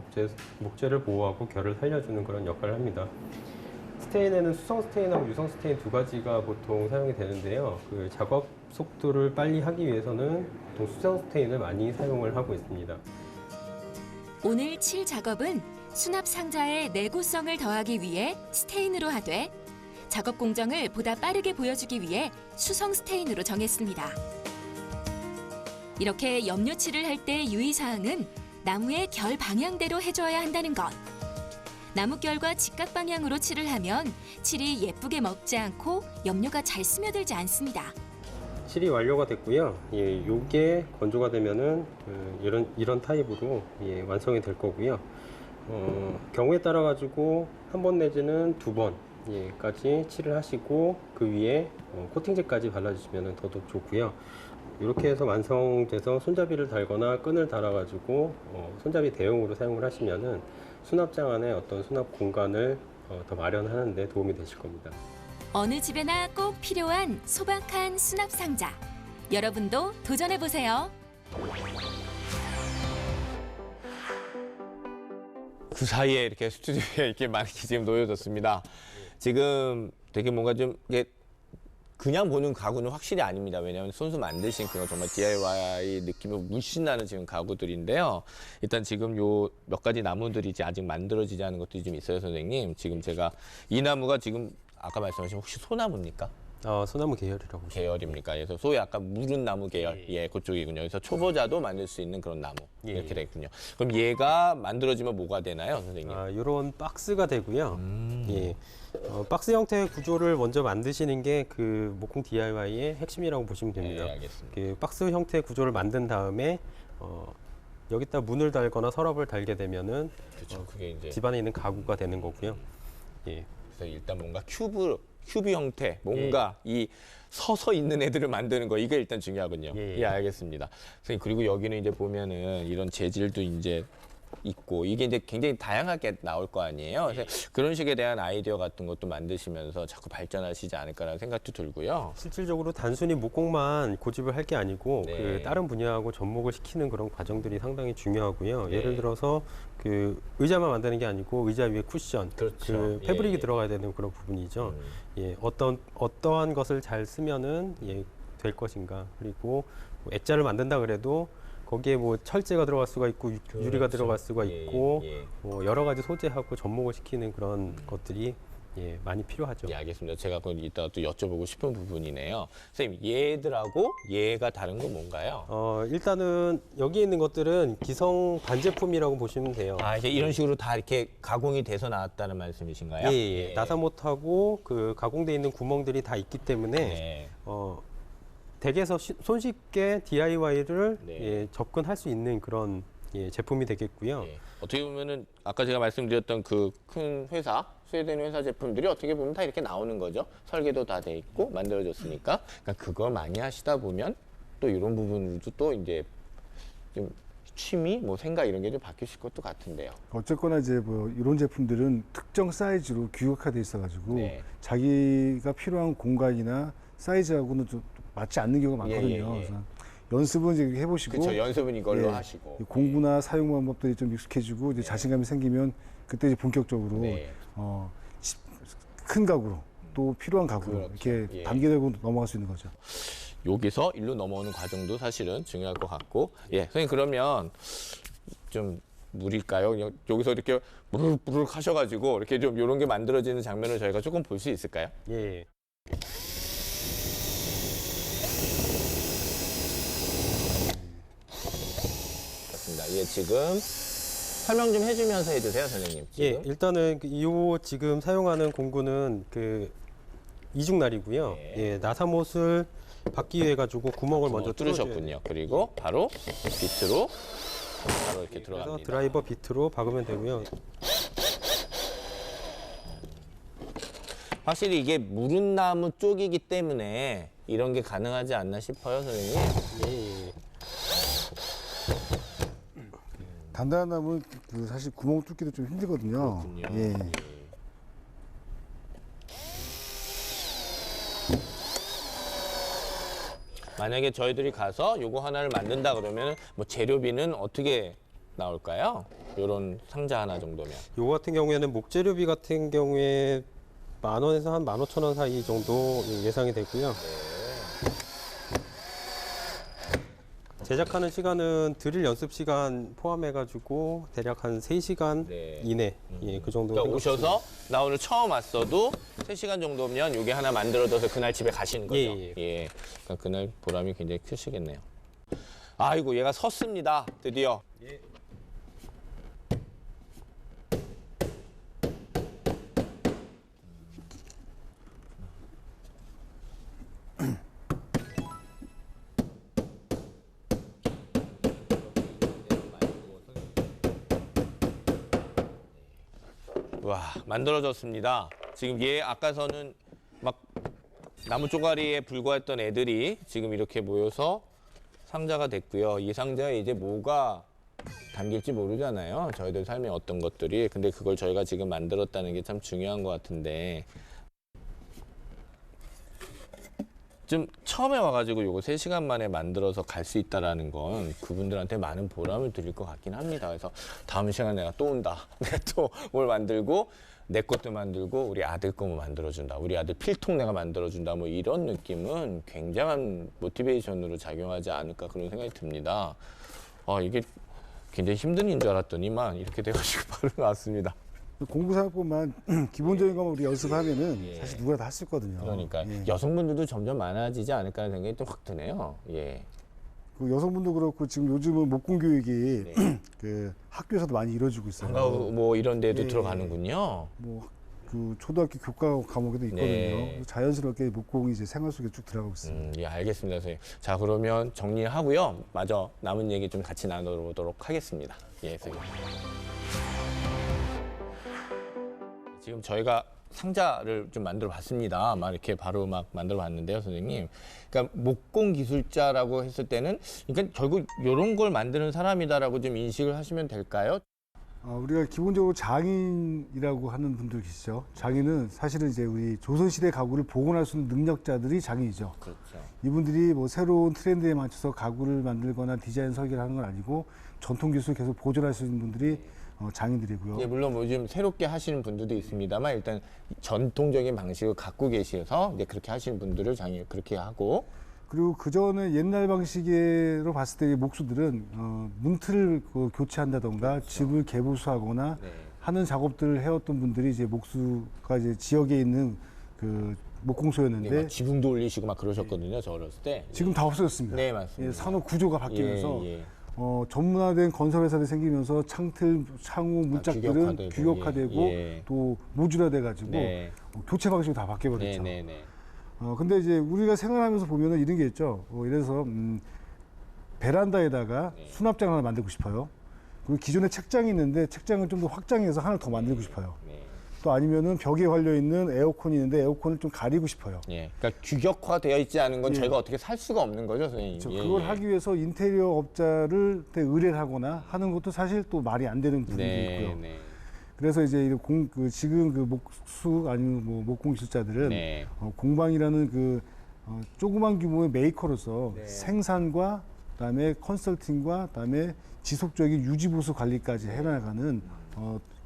Speaker 3: 목재를 보호하고 결을 살려주는 그런 역할을 합니다. 스테인에는 수성 스테인하고 유성 스테인 두 가지가 보통 사용이 되는데요. 그 작업 속도를 빨리 하기 위해서는 보통 수성 스테인을 많이 사용을 하고 있습니다.
Speaker 2: 오늘 칠 작업은 수납 상자의 내구성을 더하기 위해 스테인으로 하되 작업 공정을 보다 빠르게 보여주기 위해 수성 스테인으로 정했습니다. 이렇게 염료칠을 할 때 유의사항은 나무의 결 방향대로 해줘야 한다는 것. 나무 결과 직각 방향으로 칠을 하면 칠이 예쁘게 먹지 않고 염료가 잘 스며들지 않습니다.
Speaker 3: 칠이 완료가 됐고요. 요게 건조가 되면은 이런 타입으로 완성이 될 거고요. 경우에 따라 가지고 한 번 내지는 두 번까지 칠을 하시고 그 위에 코팅제까지 발라주시면 더더욱 좋고요. 이렇게 해서 완성돼서 손잡이를 달거나 끈을 달아가지고 손잡이 대용으로 사용을 하시면은 수납장 안에 어떤 수납 공간을 더 마련하는 데 도움이 되실 겁니다.
Speaker 2: 어느 집에나 꼭 필요한 소박한 수납 상자. 여러분도 도전해 보세요.
Speaker 1: 그 사이에 이렇게 스튜디오에 이렇게 많이 지금 놓여졌습니다. 지금 되게 뭔가 좀 이게 그냥 보는 가구는 확실히 아닙니다. 왜냐하면 손수 만드신 그런 정말 DIY 느낌이 물씬 나는 지금 가구들인데요. 일단 지금 요 몇 가지 나무들이 이제 아직 만들어지지 않은 것들이 좀 있어요, 선생님. 지금 제가 이 나무가 지금 아까 말씀하신 혹시 소나무입니까?
Speaker 3: 소나무 계열이라고 보시면
Speaker 1: 계열입니까? 그래서 소위 약간 무른 나무 계열, 그쪽이군요. 그래서 초보자도 만들 수 있는 그런 나무 이렇게 되겠군요. 그럼 얘가 만들어지면 뭐가 되나요, 선생님?
Speaker 3: 이런 박스가 되고요. 박스 형태의 구조를 먼저 만드시는 게 그 목공 DIY의 핵심이라고 보시면 됩니다.
Speaker 1: 네, 알겠습니다.
Speaker 3: 그 박스 형태의 구조를 만든 다음에 여기다 문을 달거나 서랍을 달게 되면은
Speaker 1: 그렇죠. 그게 이제
Speaker 3: 집안에 있는 가구가 되는 거고요.
Speaker 1: 그래서 일단 뭔가 큐브 형태, 뭔가 이 서서 있는 애들을 만드는 거 이게 일단 중요하군요. 알겠습니다. 선생님, 그리고 여기는 이제 보면은 이런 재질도 이제 있고 이게 이제 굉장히 다양하게 나올 거 아니에요. 그래서 그런 식에 대한 아이디어 같은 것도 만드시면서 자꾸 발전하시지 않을까라는 생각도 들고요.
Speaker 3: 실질적으로 단순히 목공만 고집을 할 게 아니고
Speaker 1: 네.
Speaker 3: 그 다른 분야하고 접목을 시키는 그런 과정들이 상당히 중요하고요. 예를 들어서 그 의자만 만드는 게 아니고 의자 위에 쿠션,
Speaker 1: 그렇죠.
Speaker 3: 그 패브릭이 들어가야 되는 그런 부분이죠. 어떠한 것을 잘 쓰면은 될 것인가. 그리고 뭐 액자를 만든다 그래도 거기에 뭐 철제가 들어갈 수가 있고 유리가 들어갈 수가 있고 뭐 여러 가지 소재하고 접목을 시키는 그런 것들이 많이 필요하죠.
Speaker 1: 알겠습니다. 제가 그걸 이따가 또 여쭤보고 싶은 부분이네요. 선생님, 얘들하고 얘가 다른 건 뭔가요?
Speaker 3: 일단은 여기 있는 것들은 기성 반제품이라고 보시면 돼요.
Speaker 1: 이제 이런 식으로 다 이렇게 가공이 돼서 나왔다는 말씀이신가요?
Speaker 3: 나사못하고 그 가공돼 있는 구멍들이 다 있기 때문에 댁에서 손쉽게 DIY를 접근할 수 있는 그런 예, 제품이 되겠고요.
Speaker 1: 예. 어떻게 보면은 아까 제가 말씀드렸던 그 큰 회사, 스웨덴 회사 제품들이 어떻게 보면 다 이렇게 나오는 거죠. 설계도 다 돼 있고 만들어졌으니까. 그러니까 그거 많이 하시다 보면 또 이런 부분도 또 이제 좀 취미, 뭐 생각 이런 게 좀 바뀌실 것도 같은데요.
Speaker 4: 어쨌거나 이제 뭐 이런 제품들은 특정 사이즈로 규격화돼 있어가지고
Speaker 1: 네.
Speaker 4: 자기가 필요한 공간이나 사이즈하고는 좀 맞지 않는 경우가
Speaker 1: 예,
Speaker 4: 많거든요.
Speaker 1: 예, 예.
Speaker 4: 그래서 연습은 이제 해보시고
Speaker 1: 그렇죠. 연습은 이걸로
Speaker 4: 예,
Speaker 1: 하시고.
Speaker 4: 공부나 사용 방법들이 좀 익숙해지고 이제 자신감이 생기면 그때 이제 본격적으로
Speaker 1: 네.
Speaker 4: 큰 가구로 또 필요한 가구로
Speaker 1: 그렇죠.
Speaker 4: 이렇게
Speaker 1: 예.
Speaker 4: 단계적으로 넘어갈 수 있는 거죠.
Speaker 1: 여기서 일로 넘어오는 과정도 사실은 중요할 것 같고, 예, 선생님 그러면 좀 물일까요? 여기서 이렇게 무르륵 하셔가지고 이렇게 좀 이런 게 만들어지는 장면을 저희가 조금 볼 수 있을까요?
Speaker 3: 예.
Speaker 1: 좋습니다. 예, 지금 설명 좀 해주면서 해주세요, 선생님.
Speaker 3: 예,
Speaker 1: 지금.
Speaker 3: 일단은 이 지금 사용하는 공구는 그 이중날이고요.
Speaker 1: 네.
Speaker 3: 예, 나사못을 받기 위해 가지고 구멍을 먼저
Speaker 1: 뚫으셨군요. 그리고 바로 비트로 바로 이렇게
Speaker 3: 그래서
Speaker 1: 들어갑니다.
Speaker 3: 드라이버 비트로 박으면 되고요.
Speaker 1: 확실히 이게 무른나무 쪽이기 때문에 이런 게 가능하지 않나 싶어요, 선생님.
Speaker 3: 예, 예.
Speaker 4: 단단한 나무는 그 사실 구멍 뚫기도 좀 힘들거든요.
Speaker 1: 그렇군요.
Speaker 4: 예.
Speaker 1: 만약에 저희들이 가서 요거 하나를 만든다 그러면 뭐 재료비는 어떻게 나올까요? 요런 상자 하나 정도면.
Speaker 3: 요거 같은 경우에는 목재료비 같은 경우에 10,000원에서 한 15,000원 사이 정도 예상이 되고요. 제작하는 시간은 드릴 연습 시간 포함해가지고 대략 한 3시간
Speaker 1: 네.
Speaker 3: 이내, 예, 그 정도.
Speaker 1: 그러니까 오셔서 나 오늘 처음 왔어도 3시간 정도면 요게 하나 만들어져서 그날 집에 가시는 거죠.
Speaker 3: 예.
Speaker 1: 그러니까 그날 보람이 굉장히 크시겠네요. 아이고 얘가 섰습니다. 드디어.
Speaker 3: 예.
Speaker 1: 와, 만들어졌습니다. 지금 얘 아까서는 막 나무 쪼가리에 불과했던 애들이 지금 이렇게 모여서 상자가 됐고요. 이 상자에 이제 뭐가 담길지 모르잖아요. 저희들 삶의 어떤 것들이. 근데 그걸 저희가 지금 만들었다는 게 참 중요한 것 같은데. 좀 처음에 와가지고 요거 3시간 만에 만들어서 갈 수 있다라는 건 그분들한테 많은 보람을 드릴 것 같긴 합니다. 그래서 다음 시간에 내가 또 온다. 내가 또 뭘 만들고 내 것도 만들고 우리 아들 거 뭐 만들어준다. 우리 아들 필통 내가 만들어준다. 뭐 이런 느낌은 굉장한 모티베이션으로 작용하지 않을까 그런 생각이 듭니다. 이게 굉장히 힘든 일 줄 알았더니만 이렇게 돼가지고 바로 나왔습니다.
Speaker 4: 공부사역법만 기본적인 것만 우리 연습하면은
Speaker 1: 예.
Speaker 4: 사실 누구나 다 할 수 있거든요.
Speaker 1: 그러니까
Speaker 4: 예.
Speaker 1: 여성분들도 점점 많아지지 않을까 하는 생각이 또 확 드네요. 예.
Speaker 4: 그 여성분도 그렇고 지금 요즘은 목공 교육이
Speaker 1: 네.
Speaker 4: 그 학교에서도 많이 이루어지고 있어요.
Speaker 1: 방과후 뭐 이런 데도
Speaker 4: 예.
Speaker 1: 들어가는군요.
Speaker 4: 뭐 그 초등학교 교과 과목에도 있거든요.
Speaker 1: 네.
Speaker 4: 자연스럽게 목공이 이제 생활 속에 쭉 들어가고 있습니다.
Speaker 1: 예, 알겠습니다, 선생님. 자, 그러면 정리하고요. 마저 남은 얘기 좀 같이 나눠보도록 하겠습니다. 예, 선생님. 지금 저희가 상자를 좀 만들어 봤습니다. 막 이렇게 바로 막 만들어 봤는데요, 선생님. 그러니까 목공 기술자라고 했을 때는, 그러니까 결국 이런 걸 만드는 사람이다라고 좀 인식을 하시면 될까요?
Speaker 4: 우리가 기본적으로 장인이라고 하는 분들 계시죠. 장인은 사실은 이제 우리 조선시대 가구를 복원할 수 있는 능력자들이 장인이죠.
Speaker 1: 그렇죠.
Speaker 4: 이분들이 뭐 새로운 트렌드에 맞춰서 가구를 만들거나 디자인 설계를 하는 건 아니고 전통 기술을 계속 보존할 수 있는 분들이 장인들이고요.
Speaker 1: 예, 물론 뭐 요즘 새롭게 하시는 분들도 있습니다만 일단 전통적인 방식을 갖고 계셔서 이제 그렇게 하시는 분들을 장인 그렇게 하고
Speaker 4: 그리고 그 전에 옛날 방식으로 봤을 때 이 목수들은 문틀을 교체한다던가 집을 개보수하거나
Speaker 1: 네.
Speaker 4: 하는 작업들을 해왔던 분들이 이제 목수가 이제 지역에 있는 그 목공소였는데
Speaker 1: 네, 막 지붕도 올리시고 막 그러셨거든요. 저 어렸을 때.
Speaker 4: 지금 다 없어졌습니다.
Speaker 1: 네, 맞습니다.
Speaker 4: 예, 산업 구조가 바뀌면서
Speaker 1: 예, 예.
Speaker 4: 전문화된 건설회사들이 생기면서 창틀, 창호, 문짝들은 규격화되고
Speaker 1: 예.
Speaker 4: 또 모듈화돼가지고
Speaker 1: 네.
Speaker 4: 교체 방식이 다 바뀌어버렸죠.
Speaker 1: 네, 네, 네.
Speaker 4: 근데 이제 우리가 생활하면서 보면은 이런 게 있죠. 예를 들어서 베란다에다가
Speaker 1: 네.
Speaker 4: 수납장 하나 만들고 싶어요. 그리고 기존에 책장이 있는데 책장을 좀 더 확장해서 하나를 더 만들고 싶어요.
Speaker 1: 네.
Speaker 4: 또 아니면은 벽에 걸려 있는 에어컨이 있는데 에어컨을 좀 가리고 싶어요.
Speaker 1: 예. 그러니까 규격화되어 있지 않은 건
Speaker 4: 예.
Speaker 1: 저희가 어떻게 살 수가 없는 거죠, 선생님.
Speaker 4: 그렇죠.
Speaker 1: 예,
Speaker 4: 그걸
Speaker 1: 예.
Speaker 4: 하기 위해서 인테리어 업자를 의뢰를 하거나 하는 것도 사실 또 말이 안 되는 부분도
Speaker 1: 네,
Speaker 4: 있고요.
Speaker 1: 네.
Speaker 4: 그래서 이제 지금 그 목수 아니면 뭐 목공실자들은
Speaker 1: 네.
Speaker 4: 공방이라는 조그만 규모의 메이커로서
Speaker 1: 네.
Speaker 4: 생산과 그다음에 컨설팅과 그다음에 지속적인 유지 보수 관리까지 해나가는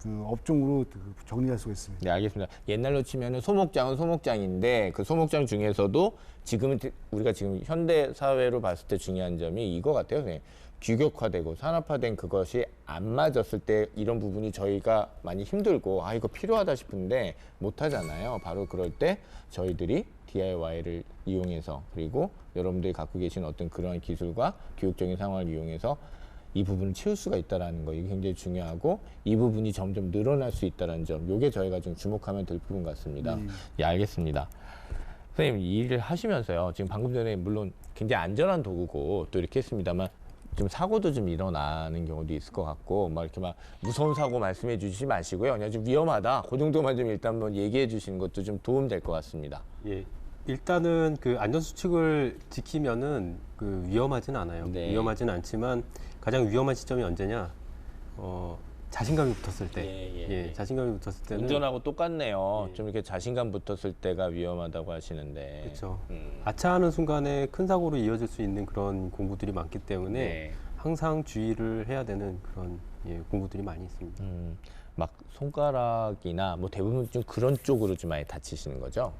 Speaker 4: 그 업종으로 정리할 수가 있습니다.
Speaker 1: 네, 알겠습니다. 옛날로 치면은 소목장은 소목장인데 그 소목장 중에서도 지금은 우리가 지금 현대 사회로 봤을 때 중요한 점이 이거 같아요. 선생님. 규격화되고 산업화된 그것이 안 맞았을 때 이런 부분이 저희가 많이 힘들고 아 이거 필요하다 싶은데 못 하잖아요. 바로 그럴 때 저희들이 DIY를 이용해서 그리고 여러분들이 갖고 계신 어떤 그러한 기술과 교육적인 상황을 이용해서 이 부분을 채울 수가 있다는 거 이게 굉장히 중요하고 이 부분이 점점 늘어날 수 있다는 점 이게 저희가 좀 주목하면 될 부분 같습니다. 예, 알겠습니다. 선생님 이 일을 하시면서요. 지금 방금 전에 물론 굉장히 안전한 도구고 또 이렇게 했습니다만 좀 사고도 좀 일어나는 경우도 있을 것 같고 막 이렇게 막 무서운 사고 말씀해 주시지 마시고요. 그냥 좀 위험하다. 그 정도만 좀 일단 한번 얘기해 주시는 것도 좀 도움 될 것 같습니다.
Speaker 3: 예. 일단은 그 안전 수칙을 지키면은 그 위험하진 않아요.
Speaker 1: 네.
Speaker 3: 위험하진 않지만 가장 위험한 시점이 언제냐? 자신감이 붙었을 때.
Speaker 1: 예.
Speaker 3: 자신감이 붙었을 때는
Speaker 1: 운전하고 똑같네요.
Speaker 3: 예.
Speaker 1: 좀 이렇게 자신감 붙었을 때가 위험하다고 하시는데.
Speaker 3: 그렇죠.
Speaker 1: 음.
Speaker 3: 아차하는 순간에 큰 사고로 이어질 수 있는 그런 공구들이 많기 때문에
Speaker 1: 네.
Speaker 3: 항상 주의를 해야 되는 그런 공구들이 많이 있습니다.
Speaker 1: 막 손가락이나 뭐 대부분 좀 그런 쪽으로 좀 많이 다치시는 거죠?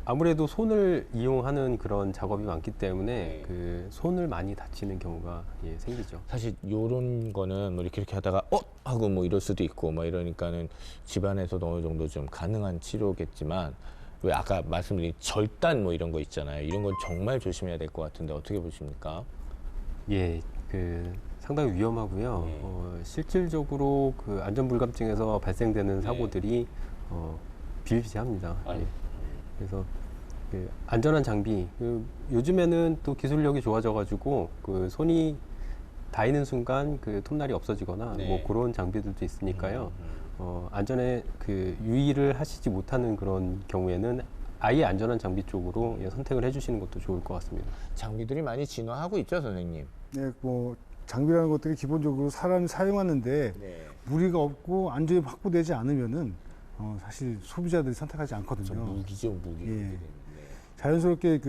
Speaker 3: 아무래도 손을 이용하는 그런 작업이 많기 때문에
Speaker 1: 네.
Speaker 3: 그 손을 많이 다치는 경우가 생기죠.
Speaker 1: 사실 요런 거는 뭐 이렇게 하다가 하고 뭐 이럴 수도 있고 뭐 이러니까는 집안에서도 어느 정도 좀 가능한 치료겠지만 왜 아까 말씀드린 절단 뭐 이런 거 있잖아요. 이런 건 정말 조심해야 될 것 같은데 어떻게 보십니까?
Speaker 3: 예, 상당히 위험하고요.
Speaker 1: 네.
Speaker 3: 실질적으로 그 안전불감증에서 발생되는 사고들이 비일비재합니다.
Speaker 1: 아유.
Speaker 3: 예. 그래서 그 안전한 장비, 요즘에는 또 기술력이 좋아져가지고 그 손이 닿이는 순간 그 톱날이 없어지거나
Speaker 1: 네.
Speaker 3: 뭐 그런 장비들도 있으니까요. 안전에 그 유의를 하시지 못하는 그런 경우에는 아예 안전한 장비 쪽으로 선택을 해주시는 것도 좋을 것 같습니다.
Speaker 1: 장비들이 많이 진화하고 있죠, 선생님?
Speaker 4: 네, 뭐 장비라는 것들이 기본적으로 사람이 사용하는데
Speaker 1: 네.
Speaker 4: 무리가 없고 안전이 확보되지 않으면은 사실 소비자들이 선택하지 않거든요.
Speaker 1: 무기죠, 무기.
Speaker 4: 예. 자연스럽게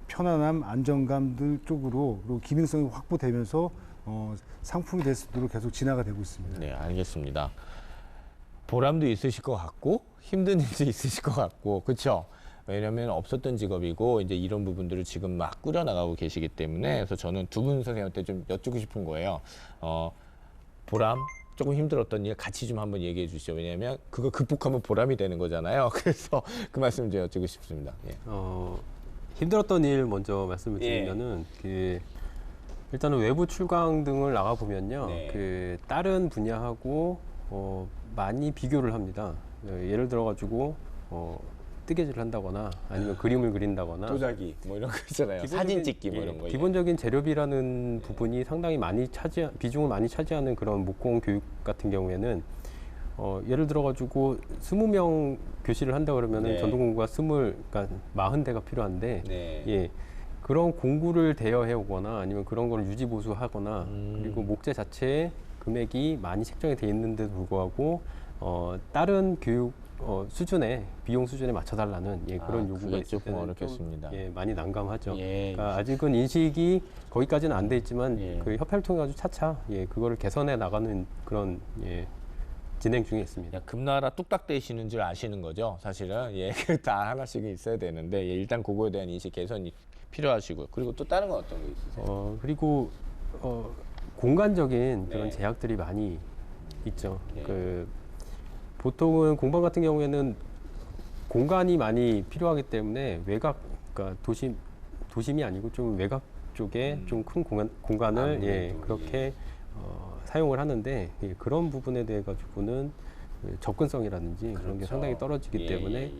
Speaker 4: 편안함, 안정감들 쪽으로 그리고 기능성이 확보되면서 상품이 될 수 있도록 계속 진화가 되고 있습니다.
Speaker 1: 네, 알겠습니다. 보람도 있으실 것 같고 힘든 일도 있으실 것 같고 그렇죠? 왜냐하면 없었던 직업이고 이제 이런 부분들을 지금 막 꾸려나가고 계시기 때문에 그래서 저는 두 분 선생님한테 좀 여쭙고 싶은 거예요. 보람 조금 힘들었던 일 같이 좀 한번 얘기해 주시죠. 왜냐하면 그거 극복하면 보람이 되는 거잖아요. 그래서 그 말씀 좀 여쭙고 싶습니다. 예.
Speaker 3: 힘들었던 일 먼저 말씀을
Speaker 1: 예.
Speaker 3: 드리면은 일단은 외부 출강 등을 나가 보면요,
Speaker 1: 네.
Speaker 3: 다른 분야하고 많이 비교를 합니다. 예를 들어 가지고 뜨개질을 한다거나 아니면 그림을 그린다거나
Speaker 1: 도자기 뭐 이런 거 있잖아요. 사진 찍기 뭐 이런 거.
Speaker 3: 기본적인 재료비라는 부분이 상당히 비중을 많이 차지하는 그런 목공 교육 같은 경우에는 예를 들어 가지고 20명 교실을 한다 그러면은
Speaker 1: 네.
Speaker 3: 전동 공구가 그러니까 40대가 필요한데
Speaker 1: 네.
Speaker 3: 그런 공구를 대여해 오거나 아니면 그런 걸 유지 보수하거나 그리고 목재 자체에 금액이 많이 책정이 돼 있는데도 불구하고 다른 교육 수준에 비용 수준에 맞춰달라는 그런 요구가
Speaker 1: 그게
Speaker 3: 있을
Speaker 1: 조금
Speaker 3: 때는
Speaker 1: 어렵겠습니다.
Speaker 3: 좀, 많이 난감하죠.
Speaker 1: 예.
Speaker 3: 그러니까 아직은 인식이 거기까지는 안 돼 있지만
Speaker 1: 예.
Speaker 3: 그 협회를 통해 가지고 차차 그거를 개선해 나가는 그런 진행 중에 있습니다.
Speaker 1: 그냥 금나라 뚝딱 떼시는 줄 아시는 거죠, 사실은. 예, 다 하나씩 있어야 되는데 일단 그거에 대한 인식 개선이 필요하시고요. 그리고 또 다른 건 어떤 거 있으세요?
Speaker 3: 그리고 공간적인 그런
Speaker 1: 네.
Speaker 3: 제약들이 많이 있죠.
Speaker 1: 네.
Speaker 3: 보통은 공방 같은 경우에는 공간이 많이 필요하기 때문에 그러니까 도심이 아니고 좀 외곽 쪽에 좀 큰 공간을
Speaker 1: 아무래도,
Speaker 3: 그렇게 사용을 하는데 그런 부분에 대해 가지고는 접근성이라든지 그런 게
Speaker 1: 그렇죠.
Speaker 3: 상당히 떨어지기 때문에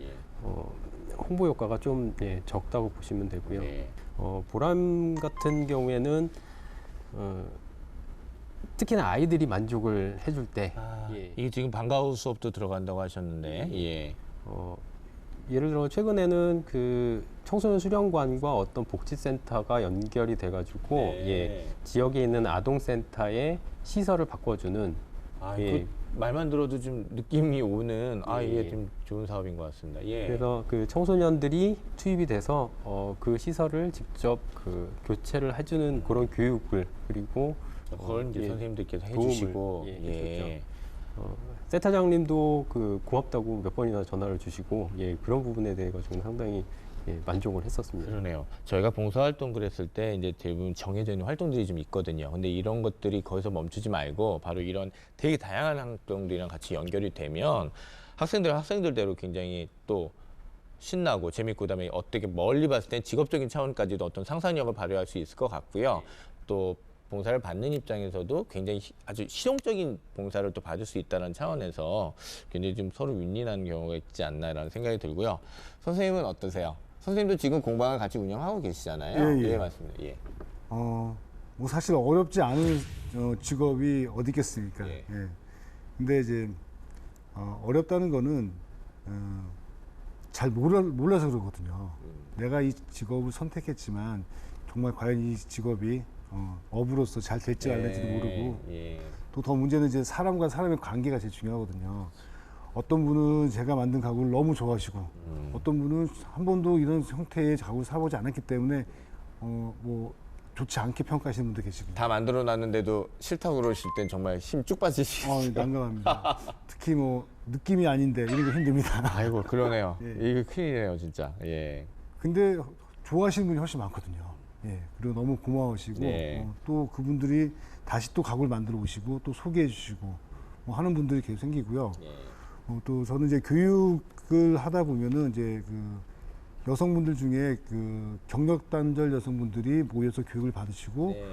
Speaker 3: 홍보 효과가 좀 적다고 보시면 되고요.
Speaker 1: 네.
Speaker 3: 보람 같은 경우에는 특히나 아이들이 만족을 해줄 때 예.
Speaker 1: 이게 지금 방과후 수업도 들어간다고 하셨는데, 예.
Speaker 3: 예를 들어 최근에는 그 청소년 수련관과 어떤 복지센터가 연결이 돼가지고
Speaker 1: 네.
Speaker 3: 예, 지역에 있는 아동센터의 시설을 바꿔주는 예.
Speaker 1: 그 말만 들어도 좀 느낌이 오는 이게
Speaker 3: 예.
Speaker 1: 좀 좋은 사업인 것 같습니다. 예.
Speaker 3: 그래서 그 청소년들이 투입이 돼서 그 시설을 직접 그 교체를 해주는 그런 교육을 그리고
Speaker 1: 그걸 이제
Speaker 3: 예,
Speaker 1: 선생님들께서
Speaker 3: 도움을,
Speaker 1: 해주시고,
Speaker 3: 예,
Speaker 1: 예.
Speaker 3: 센터장님도 그 고맙다고 몇 번이나 전화를 주시고 예, 그런 부분에 대해 가지고는 상당히 예, 만족을 했었습니다.
Speaker 1: 그러네요. 저희가 봉사활동 그랬을 때 이제 대부분 정해져 있는 활동들이 좀 있거든요. 근데 이런 것들이 거기서 멈추지 말고 바로 이런 되게 다양한 활동들이랑 같이 연결이 되면 학생들대로 굉장히 또 신나고 재밌고 그다음에 어떻게 멀리 봤을 때 직업적인 차원까지도 어떤 상상력을 발휘할 수 있을 것 같고요. 또 봉사를 받는 입장에서도 굉장히 아주 실용적인 봉사를 또 받을 수 있다는 차원에서 굉장히 좀 서로 윈윈한 경우가 있지 않나라는 생각이 들고요. 선생님은 어떠세요? 선생님도 지금 공방을 같이 운영하고 계시잖아요.
Speaker 4: 예, 예.
Speaker 1: 맞습니다. 예.
Speaker 4: 뭐 사실 어렵지 않은 직업이 어디 있겠습니까?
Speaker 1: 예.
Speaker 4: 예. 근데 이제 어렵다는 거는 잘 몰라서 그러거든요. 내가 이 직업을 선택했지만 정말 과연 이 직업이 업으로서 잘 될지 안 될지도 모르고
Speaker 1: 예.
Speaker 4: 또 더 문제는 이제 사람과 사람의 관계가 제일 중요하거든요. 어떤 분은 제가 만든 가구를 너무 좋아하시고 어떤 분은 한 번도 이런 형태의 가구를 사보지 않았기 때문에 뭐 좋지 않게 평가하시는 분도 계시고
Speaker 1: 다 만들어 놨는데도 싫다고 그러실 땐 정말 힘 쭉 빠지시죠.
Speaker 4: 난감합니다. 특히 뭐 느낌이 아닌데 이런 게 힘듭니다.
Speaker 1: 아이고 그러네요.
Speaker 4: 예.
Speaker 1: 이게 큰일이네요 진짜. 예.
Speaker 4: 근데 좋아하시는 분이 훨씬 많거든요. 예, 그리고 너무 고마우시고
Speaker 1: 네.
Speaker 4: 또 그분들이 다시 또 가구를 만들어 오시고 또 소개해 주시고 뭐 하는 분들이 계속 생기고요.
Speaker 1: 예.
Speaker 4: 또 저는 이제 교육을 하다 보면은 이제 그 여성분들 중에 그 경력 단절 여성분들이 모여서 교육을 받으시고
Speaker 1: 네.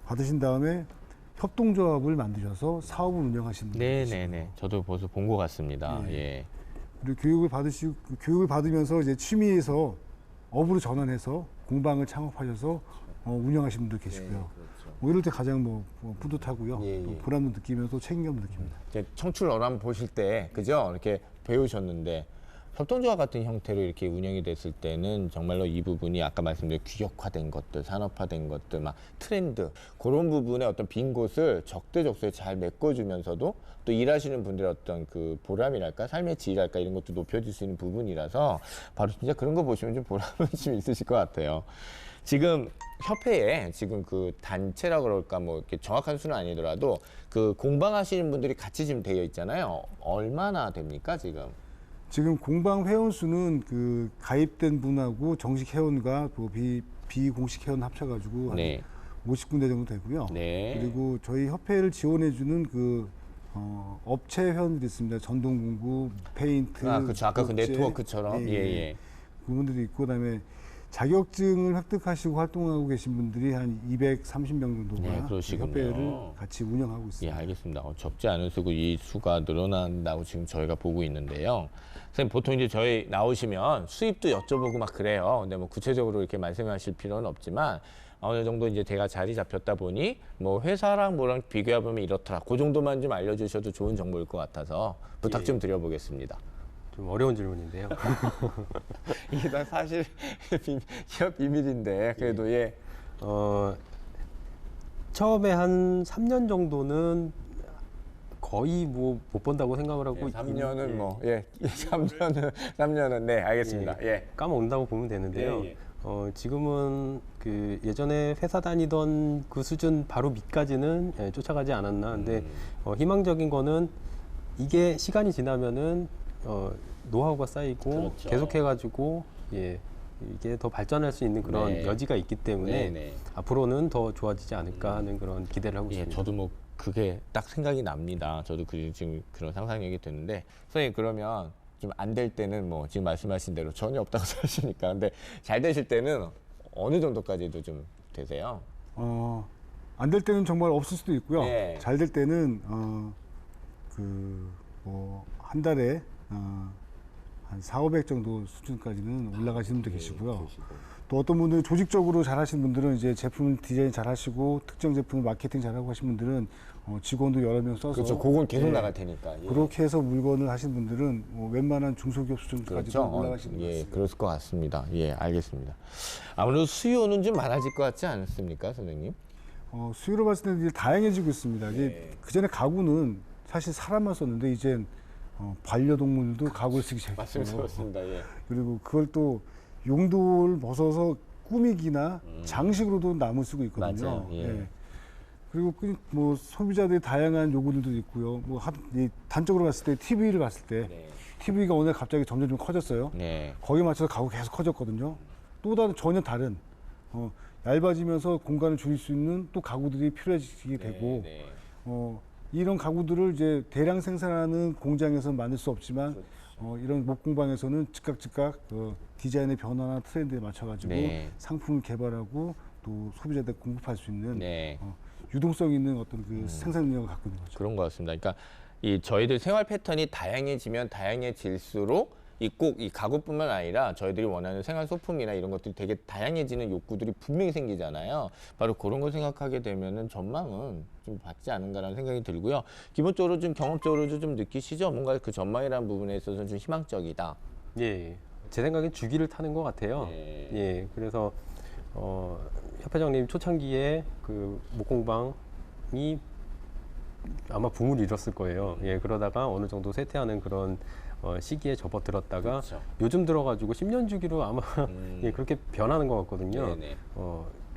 Speaker 4: 받으신 다음에 협동조합을 만드셔서 사업을 운영하시는 분들
Speaker 1: 네네네. 저도 벌써 본 것 같습니다. 예.
Speaker 4: 그리고 교육을 받으면서 이제 취미에서 업으로 전환해서 공방을 창업하셔서 운영하시는 분들 계시고요.
Speaker 1: 그렇죠.
Speaker 4: 뭐 이럴 때 가장 뭐 뿌듯하고요.
Speaker 1: 예,
Speaker 4: 또
Speaker 1: 예.
Speaker 4: 보람도 느끼면서 책임감도 느낍니다.
Speaker 1: 이제 청출어람 보실 때 그죠? 이렇게 배우셨는데 협동조합 같은 형태로 이렇게 운영이 됐을 때는 정말로 이 부분이 아까 말씀드린 규격화된 것들, 산업화된 것들, 막 트렌드 그런 부분의 어떤 빈 곳을 적재적소에 잘 메꿔주면서도 또 일하시는 분들의 어떤 그 보람이랄까, 삶의 질이랄까 이런 것도 높여줄 수 있는 부분이라서 바로 진짜 그런 거 보시면 좀 보람은 좀 있으실 것 같아요. 지금 협회에 지금 그 단체라 그럴까 뭐 이렇게 정확한 수는 아니더라도 그 공방하시는 분들이 같이 지금 되어 있잖아요. 얼마나 됩니까 지금?
Speaker 4: 지금 공방 회원 수는 그 가입된 분하고 정식 회원과 또 비공식 회원 합쳐가지고 한
Speaker 1: 네.
Speaker 4: 50군데 정도 되고요.
Speaker 1: 네.
Speaker 4: 그리고 저희 협회를 지원해주는 그 업체 회원들이 있습니다. 전동공구, 페인트.
Speaker 1: 그렇죠. 아까 그
Speaker 4: 목재.
Speaker 1: 네트워크처럼. 예, 예.
Speaker 4: 그분들이 있고 그다음에 자격증을 획득하시고 활동하고 계신 분들이 한 230명 정도가
Speaker 1: 네, 그러시군요.
Speaker 4: 협회를 같이 운영하고
Speaker 1: 예,
Speaker 4: 있습니다.
Speaker 1: 알겠습니다. 적지 않은 수고 이 수가 늘어난다고 지금 저희가 보고 있는데요. 선생님 보통 이제 저희 나오시면 수입도 여쭤보고 막 그래요. 근데 뭐 구체적으로 이렇게 말씀하실 필요는 없지만 어느 정도 이제 대가 자리 잡혔다 보니 뭐 회사랑 뭐랑 비교해 보면 이렇더라. 그 정도만 좀 알려주셔도 좋은 정보일 것 같아서 부탁 좀 드려보겠습니다.
Speaker 3: 좀 어려운 질문인데요.
Speaker 1: 이게 다 사실 기업 비밀인데 그래도 예.
Speaker 3: 처음에 한 3년 정도는 거의 뭐 못 본다고 생각을 하고
Speaker 1: 3년은 뭐 예. 3년은 네, 알겠습니다. 예.
Speaker 3: 까먹는다고 보면 되는데요.
Speaker 1: 예, 예.
Speaker 3: 지금은 그 예전에 회사 다니던 그 수준 바로 밑까지는 쫓아가지 않았나. 근데 희망적인 거는 이게 시간이 지나면은 노하우가 쌓이고
Speaker 1: 그렇죠.
Speaker 3: 계속해가지고 이게 더 발전할 수 있는 그런
Speaker 1: 네.
Speaker 3: 여지가 있기 때문에
Speaker 1: 네.
Speaker 3: 앞으로는 더 좋아지지 않을까 하는 그런 기대를 하고
Speaker 1: 예,
Speaker 3: 있습니다.
Speaker 1: 저도 뭐 그게 딱 생각이 납니다. 저도 지금 그런 상상력이 드는데 선생님 그러면 좀 안 될 때는 뭐 지금 말씀하신 대로 전혀 없다고 하시니까 근데 잘 되실 때는 어느 정도까지도 좀 되세요?
Speaker 4: 안 될 때는 정말 없을 수도 있고요.
Speaker 1: 네.
Speaker 4: 잘 될 때는 뭐 한 달에 한 4, 500 정도 수준까지는 올라가시는 분도 계시고요. 또 어떤 분들은 조직적으로 잘하시는 분들은 이제 제품 디자인 잘하시고 특정 제품 마케팅 잘하고 하신 분들은 직원도 여러 명 써서
Speaker 1: 그렇죠. 그건 계속
Speaker 4: 예,
Speaker 1: 나갈 테니까. 예.
Speaker 4: 그렇게 해서 물건을 하신 분들은 웬만한 중소기업 수준까지도
Speaker 1: 그렇죠.
Speaker 4: 올라가시는 것
Speaker 1: 예,
Speaker 4: 같습니다.
Speaker 1: 그럴 것 같습니다. 예, 알겠습니다. 아무래도 수요는 좀 많아질 것 같지 않습니까, 선생님?
Speaker 4: 수요로 봤을 때는 이제 다양해지고 있습니다. 이제 그 전에 가구는 사실 사람만 썼는데 이젠 반려동물도 가구를 쓰기 시작했어요.
Speaker 1: 맞습니다. 예.
Speaker 4: 그리고 그걸 또 용도를 벗어서 꾸미기나 장식으로도 나무 쓰고 있거든요.
Speaker 1: 맞아요. 예.
Speaker 4: 그리고 뭐 소비자들의 다양한 요구들도 있고요. 뭐 단적으로 봤을 때 TV를 봤을 때
Speaker 1: 네.
Speaker 4: TV가 오늘 갑자기 점점 좀 커졌어요.
Speaker 1: 네.
Speaker 4: 거기에 맞춰서 가구 계속 커졌거든요. 또 다른 전혀 다른 얇아지면서 공간을 줄일 수 있는 또 가구들이 필요해지게 되고
Speaker 1: 네.
Speaker 4: 이런 가구들을 이제 대량 생산하는 공장에서 만들 수 없지만 이런 목공방에서는 즉각 디자인의 변화나 트렌드에 맞춰가지고
Speaker 1: 네.
Speaker 4: 상품을 개발하고 또 소비자들 공급할 수 있는
Speaker 1: 네.
Speaker 4: 유동성 있는 어떤 그 생산 능력을 갖고 있는 거죠.
Speaker 1: 그런 것 같습니다. 그러니까 이 저희들 생활 패턴이 다양해지면 다양해질수록 꼭 이 가구뿐만 아니라 저희들이 원하는 생활 소품이나 이런 것들이 되게 다양해지는 욕구들이 분명히 생기잖아요. 바로 그런 걸 생각하게 되면은 전망은 좀 밝지 않은가라는 생각이 들고요. 기본적으로 좀 경험적으로도 좀 느끼시죠? 뭔가 그 전망이라는 부분에 있어서는 좀 희망적이다.
Speaker 3: 예, 제 생각엔 주기를 타는 것 같아요.
Speaker 1: 네.
Speaker 3: 예, 그래서 협회장님 초창기에 그 목공방이 아마 붐을 일었을 거예요. 예, 그러다가 어느 정도 쇠퇴하는 그런 시기에 접어들었다가
Speaker 1: 그렇죠.
Speaker 3: 요즘 들어가지고 10년 주기로 아마 예, 그렇게 변하는 것 같거든요.
Speaker 1: 네네.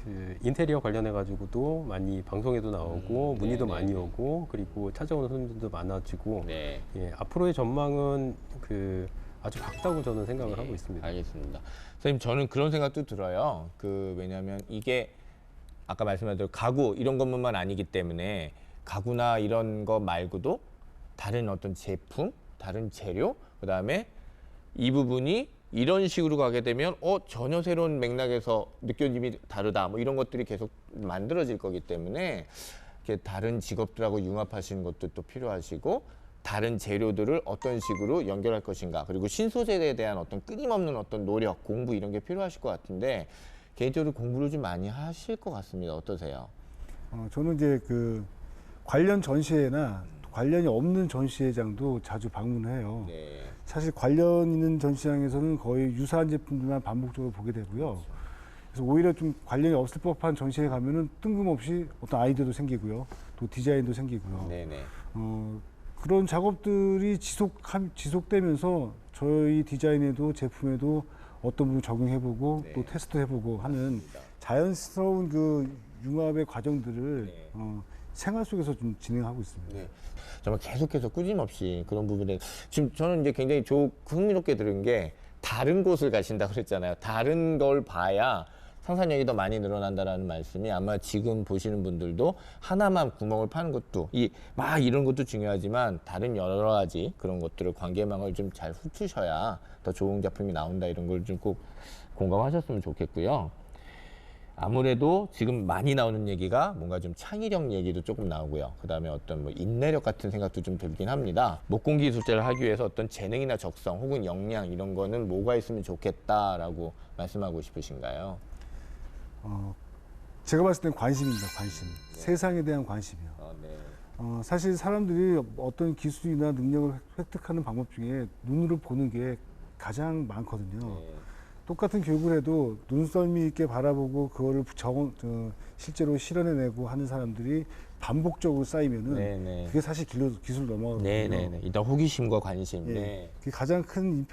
Speaker 3: 그 인테리어 관련해 가지고도 많이 방송에도 나오고 문의도
Speaker 1: 네네.
Speaker 3: 많이 오고 그리고 찾아오는 손님들도 많아지고
Speaker 1: 네.
Speaker 3: 예, 앞으로의 전망은 그 아주 밝다고 저는 생각을 하고 있습니다.
Speaker 1: 알겠습니다. 선생님, 저는 그런 생각도 들어요. 왜냐하면 이게 아까 말씀하신 대로 가구 이런 것만 아니기 때문에 가구나 이런 거 말고도 다른 어떤 제품, 다른 재료, 그다음에 이 부분이 이런 식으로 가게 되면 전혀 새로운 맥락에서 느껴짐이 다르다. 뭐 이런 것들이 계속 만들어질 거기 때문에 이렇게 다른 직업들하고 융합하시는 것도 또 필요하시고 다른 재료들을 어떤 식으로 연결할 것인가, 그리고 신소재에 대한 어떤 끊임없는 어떤 노력, 공부 이런 게 필요하실 것 같은데 개인적으로 공부를 좀 많이 하실 것 같습니다. 어떠세요?
Speaker 4: 저는 이제 그 관련 전시회나 관련이 없는 전시회장도 자주 방문해요.
Speaker 1: 네.
Speaker 4: 사실 관련 있는 전시장에서는 거의 유사한 제품들만 반복적으로 보게 되고요. 그래서 오히려 좀 관련이 없을 법한 전시회 가면은 뜬금없이 어떤 아이디어도 생기고요. 또 디자인도 생기고요.
Speaker 1: 네네.
Speaker 4: 그런 작업들이 지속되면서 저희 디자인에도 제품에도 어떤 부분 적용해보고
Speaker 1: 네.
Speaker 4: 또 테스트해보고 하는 자연스러운 그 융합의 과정들을
Speaker 1: 네.
Speaker 4: 생활 속에서 좀 진행하고 있습니다.
Speaker 1: 네. 정말 계속해서 꾸준없이 그런 부분에 지금 저는 이제 굉장히 흥미롭게 들은 게 다른 곳을 가신다 그랬잖아요. 다른 걸 봐야 상상력이 더 많이 늘어난다라는 말씀이 아마 지금 보시는 분들도 하나만 구멍을 파는 것도 이런 것도 중요하지만 다른 여러 가지 그런 것들을 관계망을 좀 잘 훑으셔야 더 좋은 작품이 나온다, 이런 걸 좀 꼭 공감하셨으면 좋겠고요. 아무래도 지금 많이 나오는 얘기가 뭔가 좀 창의력 얘기도 조금 나오고요. 그다음에 어떤 뭐 인내력 같은 생각도 좀 들긴 합니다. 목공 기술자를 하기 위해서 어떤 재능이나 적성 혹은 역량 이런 거는 뭐가 있으면 좋겠다라고 말씀하고 싶으신가요?
Speaker 4: 제가 봤을 땐 관심입니다. 관심. 세상에 대한 관심이요.
Speaker 1: 네.
Speaker 4: 사실 사람들이 어떤 기술이나 능력을 획득하는 방법 중에 눈으로 보는 게 가장 많거든요.
Speaker 1: 네.
Speaker 4: 똑같은 교육을 해도 눈썰미 있게 바라보고 그거를 실제로 실현해내고 하는 사람들이 반복적으로 쌓이면은
Speaker 1: 네네.
Speaker 4: 그게 사실 기술 넘어가거든요.
Speaker 1: 네네네. 일단 호기심과 관심.
Speaker 4: 예,
Speaker 1: 네.
Speaker 4: 그게 가장 큰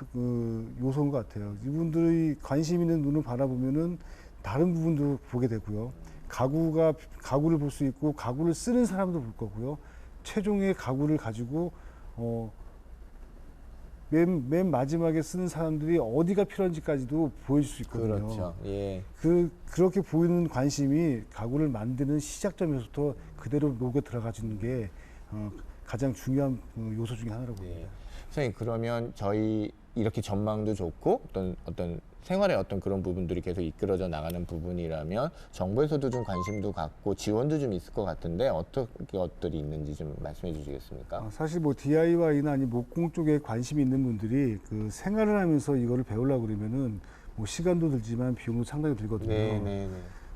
Speaker 4: 요소인 것 같아요. 이분들이 관심 있는 눈을 바라보면은 다른 부분도 보게 되고요. 가구를 볼 수 있고 가구를 쓰는 사람도 볼 거고요. 최종의 가구를 가지고 맨 마지막에 쓰는 사람들이 어디가 필요한지까지도 보여줄 수 있거든요.
Speaker 1: 그렇죠. 예.
Speaker 4: 그렇게 보이는 관심이 가구를 만드는 시작점에서부터 그대로 녹여 들어가지는 게 가장 중요한 요소 중에 하나라고 봅니다.
Speaker 1: 선생님, 그러면 저희 이렇게 전망도 좋고 어떤 생활의 어떤 그런 부분들이 계속 이끌어져 나가는 부분이라면 정부에서도 좀 관심도 갖고 지원도 좀 있을 것 같은데 어떤 것들이 있는지 좀 말씀해 주시겠습니까?
Speaker 4: 사실 뭐 DIY나 아니 목공 쪽에 관심이 있는 분들이 그 생활을 하면서 이거를 배우려고 그러면은 뭐 시간도 들지만 비용도 상당히 들거든요.
Speaker 1: 네네네.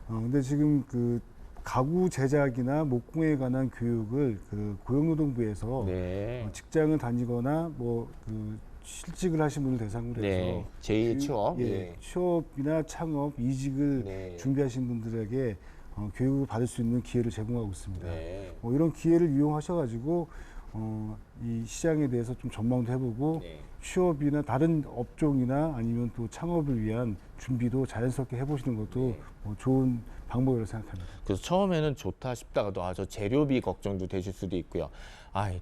Speaker 4: 근데 지금 그 가구 제작이나 목공에 관한 교육을 그 고용노동부에서
Speaker 1: 네.
Speaker 4: 직장을 다니거나 뭐 그 실직을 하신 분을 대상으로 해서
Speaker 1: 네. 제2의
Speaker 4: 그-
Speaker 1: 취업.
Speaker 4: 예,
Speaker 1: 네.
Speaker 4: 취업이나 창업, 이직을
Speaker 1: 네.
Speaker 4: 준비하신 분들에게 교육을 받을 수 있는 기회를 제공하고 있습니다.
Speaker 1: 네.
Speaker 4: 이런 기회를 이용하셔가지고 이 시장에 대해서 좀 전망도 해보고
Speaker 1: 네.
Speaker 4: 취업이나 다른 업종이나 아니면 또 창업을 위한 준비도 자연스럽게 해보시는 것도
Speaker 1: 네.
Speaker 4: 좋은 방법이라고 생각합니다.
Speaker 1: 그래서 처음에는 좋다 싶다가도 저 재료비 걱정도 되실 수도 있고요.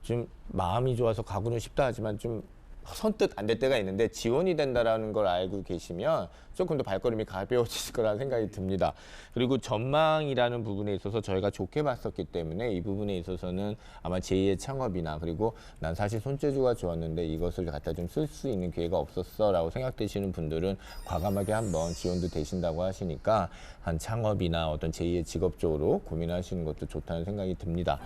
Speaker 1: 좀 마음이 좋아서 가고는 싶다 하지만 좀 선뜻 안 될 때가 있는데 지원이 된다라는 걸 알고 계시면 조금 더 발걸음이 가벼워지실 거라는 생각이 듭니다. 그리고 전망이라는 부분에 있어서 저희가 좋게 봤었기 때문에 이 부분에 있어서는 아마 제2의 창업이나 그리고 난 사실 손재주가 좋았는데 이것을 갖다 좀 쓸 수 있는 기회가 없었어라고 생각되시는 분들은 과감하게 한번 지원도 되신다고 하시니까 한 창업이나 어떤 제2의 직업 쪽으로 고민하시는 것도 좋다는 생각이 듭니다.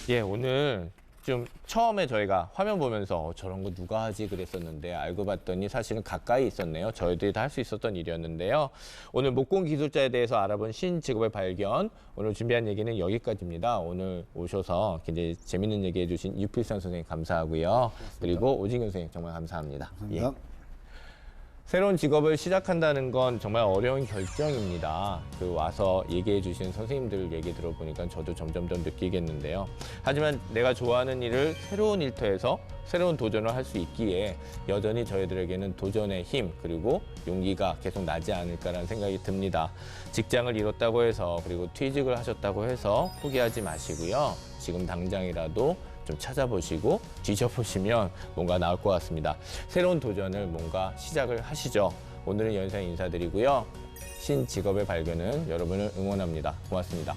Speaker 1: 예, 오늘 좀 처음에 저희가 화면 보면서 저런 거 누가 하지 그랬었는데 알고 봤더니 사실은 가까이 있었네요. 저희들이 다 할 수 있었던 일이었는데요. 오늘 목공 기술자에 대해서 알아본 신직업의 발견, 오늘 준비한 얘기는 여기까지입니다. 오늘 오셔서 굉장히 재밌는 얘기 해주신 유필상 선생님 감사하고요. 그리고 오진경 선생님 정말 감사합니다.
Speaker 4: 감사합니다.
Speaker 1: 새로운 직업을 시작한다는 건 정말 어려운 결정입니다. 와서 얘기해 주신 선생님들 얘기 들어보니까 저도 점점 더 느끼겠는데요. 하지만 내가 좋아하는 일을 새로운 일터에서 새로운 도전을 할 수 있기에 여전히 저희들에게는 도전의 힘 그리고 용기가 계속 나지 않을까라는 생각이 듭니다. 직장을 잃었다고 해서 그리고 퇴직을 하셨다고 해서 포기하지 마시고요. 지금 당장이라도 좀 찾아보시고 뒤져보시면 뭔가 나올 것 같습니다. 새로운 도전을 뭔가 시작을 하시죠. 오늘은 여기서 인사드리고요. 신직업의 발견은 여러분을 응원합니다. 고맙습니다.